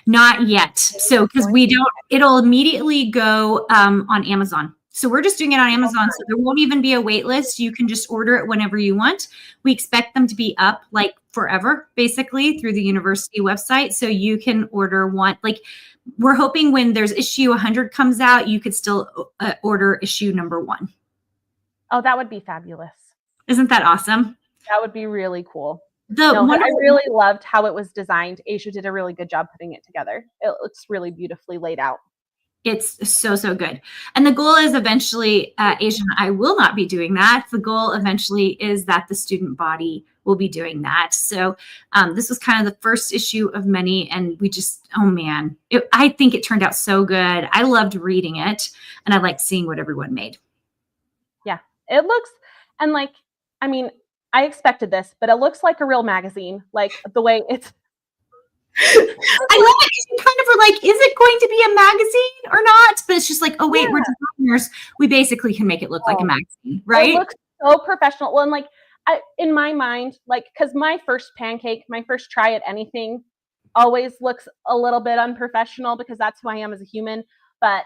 Not yet. So, because it'll immediately go on Amazon. So we're just doing it on Amazon. So there won't even be a wait list. You can just order it whenever you want. We expect them to be up, like, forever, basically, through the university website. So you can order one. Like, we're hoping when there's issue 100 comes out, you could still order issue number 1. Oh, that would be fabulous. Isn't that awesome? That would be really cool. I really loved how it was designed. Asia did a really good job putting it together. It looks really beautifully laid out. It's so, so good. And the goal is eventually, Asia and I will not be doing that. The goal eventually is that the student body will be doing that. So this was kind of the first issue of many. And we just, oh man, I think it turned out so good. I loved reading it, and I liked seeing what everyone made. Yeah, it looks, and, like, I mean, I expected this, but it looks like a real magazine, like the way it's. I love it. You kind of are like, is it going to be a magazine or not? But it's just like, oh wait, we're designers. We basically can make it look like a magazine, right? It looks so professional. Well, and, like, in my mind, like, because my first try at anything always looks a little bit unprofessional because that's who I am as a human. But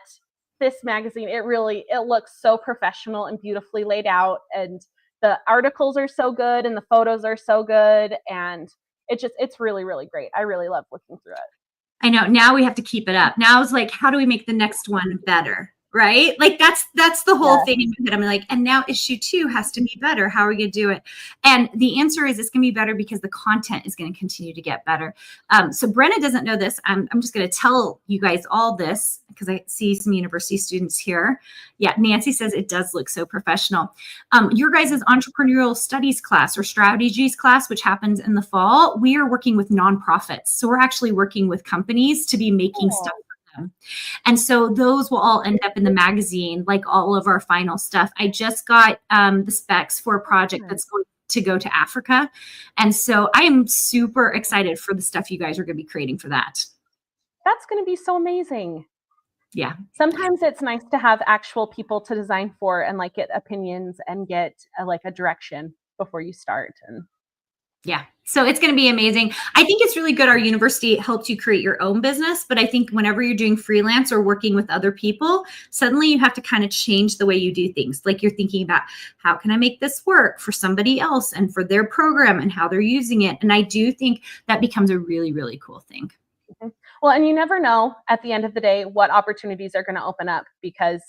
this magazine, it looks so professional and beautifully laid out, and the articles are so good and the photos are so good, and it's really, really great. I really love looking through it. I know. Now we have to keep it up. Now it's like, how do we make the next one better? Right? Like that's the whole thing in my head. I'm like, and now issue 2 has to be better. How are we going to do it? And the answer is it's going to be better because the content is going to continue to get better. So Brenna doesn't know this. I'm just going to tell you guys all this because I see some university students here. Yeah, Nancy says it does look so professional. Your guys' entrepreneurial studies class or strategies class, which happens in the fall, we are working with nonprofits. So we're actually working with companies to be making stuff for them. And so those will all end up in the magazine, like all of our final stuff. I just got the specs for a project that's going to go to Africa. And so I am super excited for the stuff you guys are going to be creating for that. That's going to be so amazing. Yeah. Sometimes it's nice to have actual people to design for and like get opinions and get a direction before you start. And yeah, so it's going to be amazing. I think it's really good. Our university helps you create your own business, but I think whenever you're doing freelance or working with other people, suddenly you have to kind of change the way you do things. Like you're thinking about how can I make this work for somebody else and for their program and how they're using it. And I do think that becomes a really, really cool thing. Mm-hmm. Well, and you never know at the end of the day what opportunities are going to open up because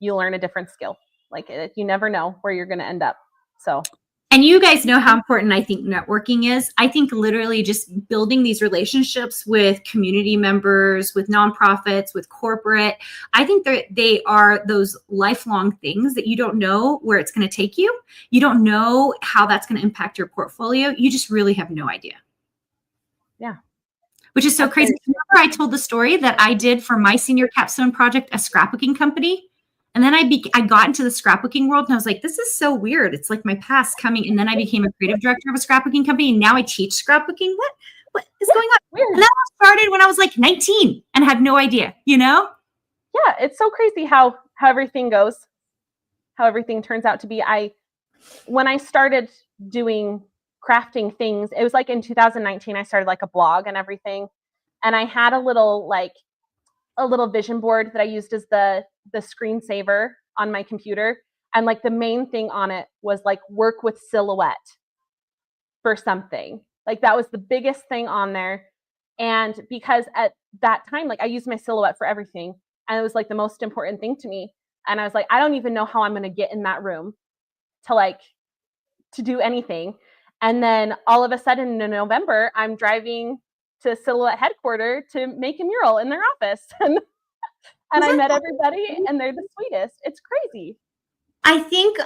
you learn a different skill. Like you never know where you're going to end up. So. And you guys know how important I think networking is. I think literally just building these relationships with community members, with nonprofits, with corporate. I think they are those lifelong things that you don't know where it's going to take you. You don't know how that's going to impact your portfolio. You just really have no idea. Yeah. Which is so crazy. Remember I told the story that I did for my senior capstone project, a scrapbooking company? And then I got into the scrapbooking world and I was like, this is so weird. It's like my past coming. And then I became a creative director of a scrapbooking company. And now I teach scrapbooking. What is going on? Weird. And that all started when I was like 19 and had no idea, you know? Yeah, it's so crazy how everything goes, how everything turns out to be. When I started doing crafting things, it was like in 2019, I started like a blog and everything. And I had a little vision board that I used as the screensaver on my computer. And like the main thing on it was like work with silhouette for something. Like that was the biggest thing on there. And because at that time, like I used my silhouette for everything. And it was like the most important thing to me. And I was like, I don't even know how I'm going to get in that room to do anything. And then all of a sudden in November, I'm driving to Silhouette headquarters to make a mural in their office. And I met everybody and they're the sweetest. It's crazy. I think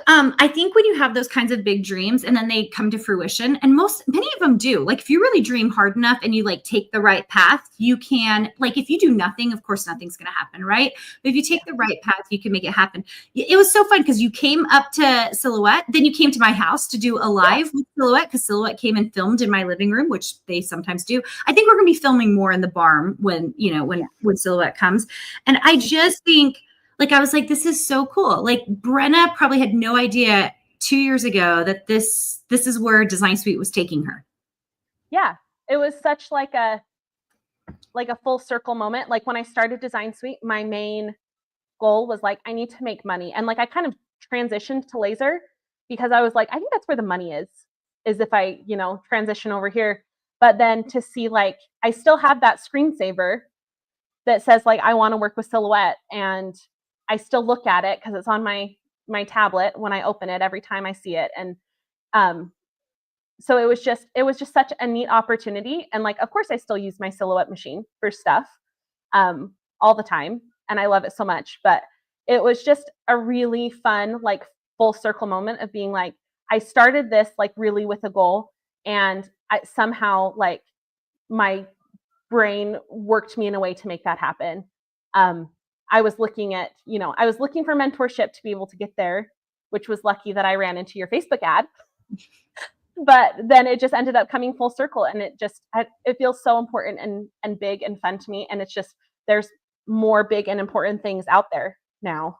when you have those kinds of big dreams and then they come to fruition, and many of them do, like if you really dream hard enough and you like take the right path, you can, like if you do nothing, of course, nothing's going to happen. Right. But if you take the right path, you can make it happen. It was so fun because you came up to Silhouette, then you came to my house to do a live with Silhouette because Silhouette came and filmed in my living room, which they sometimes do. I think we're going to be filming more in the barn when Silhouette comes. And I just think, like, I was like, this is so cool. Like Brenna probably had no idea 2 years ago that this is where Design Suite was taking her. Yeah. It was such like a full circle moment. Like when I started Design Suite, my main goal was like, I need to make money. And like, I kind of transitioned to laser because I was like, I think that's where the money is if I, transition over here. But then to see like, I still have that screensaver that says like, I want to work with Silhouette, and I still look at it because it's on my tablet when I open it every time I see it. And so it was just such a neat opportunity. And like, of course, I still use my Silhouette machine for stuff all the time. And I love it so much. But it was just a really fun, like full circle moment of being like, I started this like really with a goal. And somehow like my brain worked me in a way to make that happen. I was looking for mentorship to be able to get there, which was lucky that I ran into your Facebook ad. But then it just ended up coming full circle, and it feels so important and big and fun to me. And it's just, there's more big and important things out there now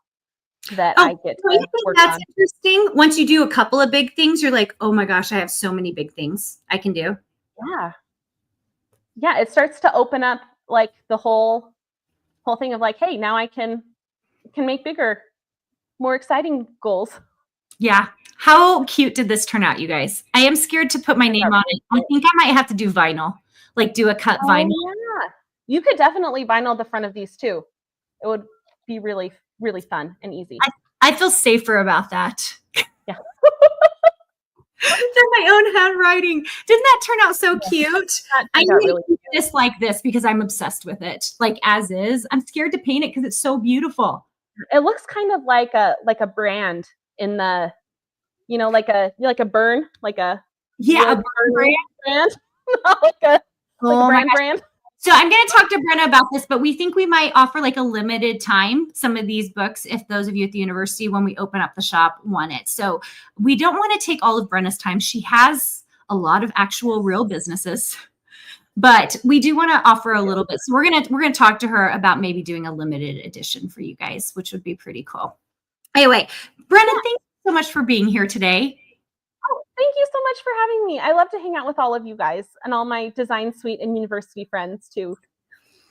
that I get to work on. That's interesting. Once you do a couple of big things, you're like, oh my gosh, I have so many big things I can do. Yeah, it starts to open up like the whole thing of like, hey, now I can make bigger, more exciting goals. Yeah. How cute did this turn out, you guys? I am scared to put my name on it. I think I might have to do vinyl, like do a cut vinyl. Yeah. You could definitely vinyl the front of these too. It would be really, really fun and easy. I feel safer about that. Yeah. Than my own handwriting. Didn't that turn out so cute? I need really to keep this like this because I'm obsessed with it. Like as is. I'm scared to paint it because it's so beautiful. It looks kind of like a brand in the, you know, like a burn, like a a brand. like a brand. So I'm going to talk to Brenna about this, but we think we might offer like a limited time, some of these books, if those of you at the university, when we open up the shop, want it. So we don't want to take all of Brenna's time. She has a lot of actual real businesses, but we do want to offer a little bit. So we're going to talk to her about maybe doing a limited edition for you guys, which would be pretty cool. Anyway, Brenna, thank you so much for being here today. Oh, thank you so much for having me. I love to hang out with all of you guys and all my design suite and university friends too.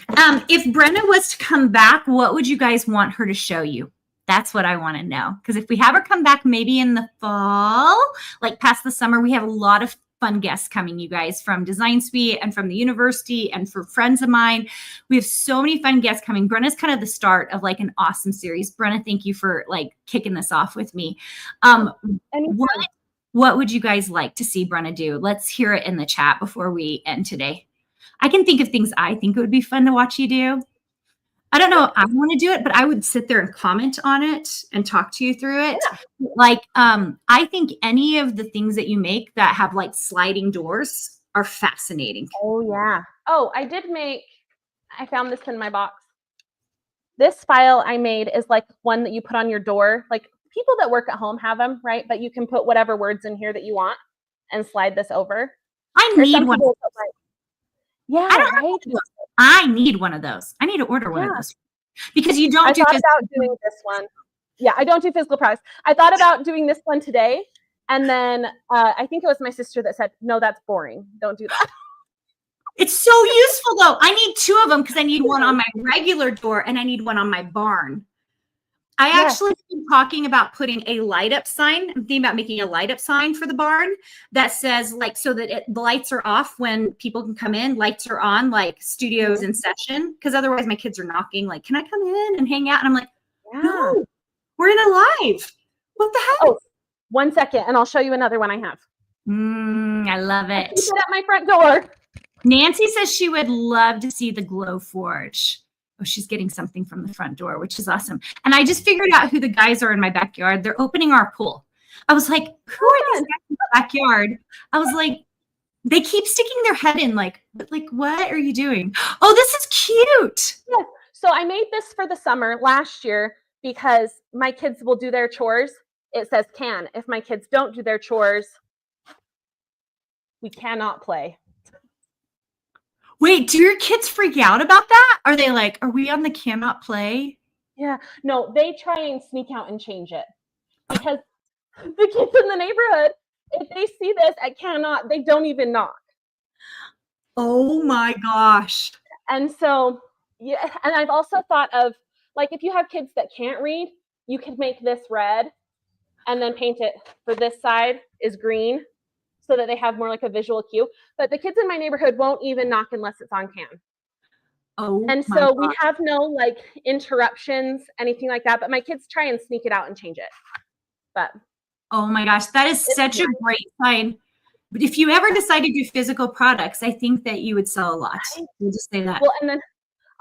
If Brenna was to come back, what would you guys want her to show you? That's what I want to know. Because if we have her come back maybe in the fall, like past the summer, we have a lot of fun guests coming, you guys, from Design Suite and from the university and for friends of mine. We have so many fun guests coming. Brenna's kind of the start of like an awesome series. Brenna, thank you for like kicking this off with me. What would you guys like to see Brenna do? Let's hear it in the chat before we end today. I can think of things I think it would be fun to watch you do. I don't know if I want to do it, but I would sit there and comment on it and talk to you through it. Yeah. Like, I think any of the things that you make that have like sliding doors are fascinating. Oh, yeah. Oh, I found this in my box. This file I made is like one that you put on your door. Like people that work at home have them, right? But you can put whatever words in here that you want and slide this over. I need one. Yeah, I need one of those. I need to order one of those because you don't do. I thought about doing this one. Yeah, I don't do physical products. I thought about doing this one today, and then I think it was my sister that said, "No, that's boring. Don't do that." It's so useful though. I need 2 of them because I need one on my regular door and I need one on my barn. I actually been talking about putting a light up sign. I'm thinking about making a light up sign for the barn that says like, so that the lights are off when people can come in, lights are on, like studios in session. Cause otherwise my kids are knocking like, can I come in and hang out? And I'm like, no, we're in a live. What the heck? Oh, 1 second. And I'll show you another one I have. I love it. I keep it at my front door. Nancy says she would love to see the Glow Forge. Oh, she's getting something from the front door, which is awesome. And I just figured out who the guys are in my backyard. They're opening our pool. I was like, who are these guys in the backyard? I was like, they keep sticking their head in like, what are you doing? Oh, this is cute. Yeah. So I made this for the summer last year because my kids will do their chores. It says can. If my kids don't do their chores, we cannot play. Wait, do your kids freak out about that? Are they like, are we on the cannot play? Yeah, no, they try and sneak out and change it because the kids in the neighborhood, if they see this at cannot, they don't even knock. Oh my gosh. And so, yeah, and I've also thought of like, if you have kids that can't read, you could make this red and then paint it for this side is green, so that they have more like a visual cue. But the kids in my neighborhood won't even knock unless it's on can. Oh, and so we have no like interruptions, anything like that. But my kids try and sneak it out and change it. But oh my gosh, that is such a great sign. But if you ever decide to do physical products, I think that you would sell a lot. We'll just say that. Well, and then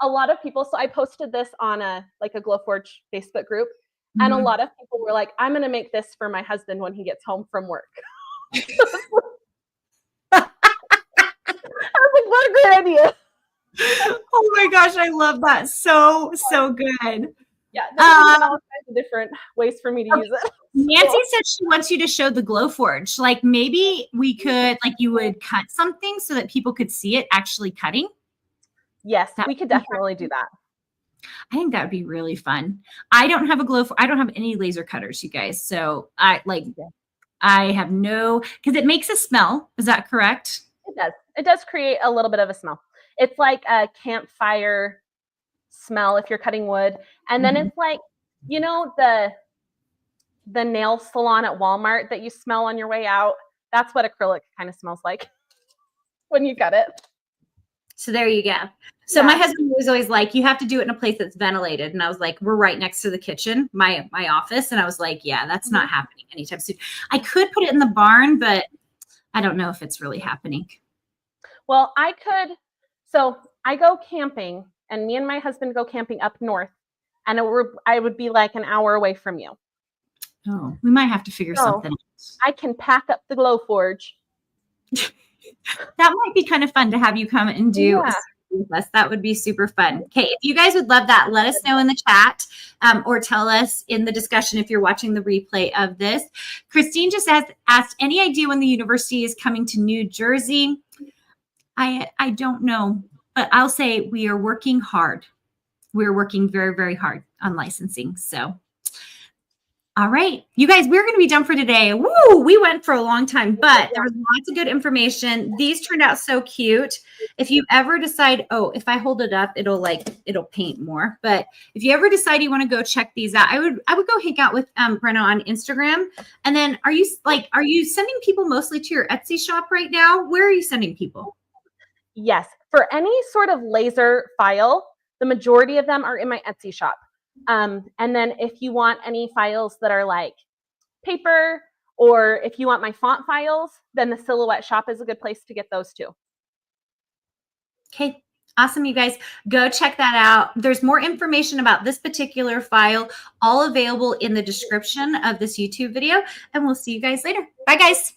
a lot of people. So I posted this on a Glowforge Facebook group, and a lot of people were like, "I'm going to make this for my husband when he gets home from work." I was like, what a great idea. Oh my gosh, I love that. So good. Yeah, there's all kinds of different ways for me to use it. Nancy said she wants you to show the Glowforge. Like maybe we could, like you would cut something so that people could see it actually cutting. Yes, we could definitely do that. I think that would be really fun. I don't have I don't have any laser cutters, you guys. So I have no, because it makes a smell. Is that correct? It does. It does create a little bit of a smell. It's like a campfire smell if you're cutting wood. And then it's like, you know, the nail salon at Walmart that you smell on your way out. That's what acrylic kind of smells like when you cut it. So there you go. So my Yeah. husband was always like, you have to do it in a place that's ventilated. And I was like, we're right next to the kitchen, my office. And I was like, yeah, that's not happening anytime soon. I could put it in the barn, but I don't know if it's really happening. Well, so I go camping, and me and my husband go camping up north, and I would be like an hour away from you. Oh, we might have to figure something out. I can pack up the glow forge. That might be kind of fun to have you come and do Yeah. with us. That would be super fun. Okay, if you guys would love that, let us know in the chat or tell us in the discussion if you're watching the replay of this. Christine just asked, any idea when the university is coming to New Jersey? I don't know, but I'll say we are working hard. We're working very, very hard on licensing. So, all right, you guys, we're going to be done for today. Woo, we went for a long time, but there was lots of good information. These turned out so cute. If you ever decide, oh, if I hold it up, it'll paint more. But if you ever decide you want to go check these out, I would go hang out with Brenna on Instagram. And then are you sending people mostly to your Etsy shop right now? Where are you sending people? Yes, for any sort of laser file, the majority of them are in my Etsy shop. And then if you want any files that are like paper, or if you want my font files, then the Silhouette shop is a good place to get those too. Okay, awesome, you guys. Go check that out. There's more information about this particular file, all available in the description of this YouTube video, and we'll see you guys later. Bye, guys.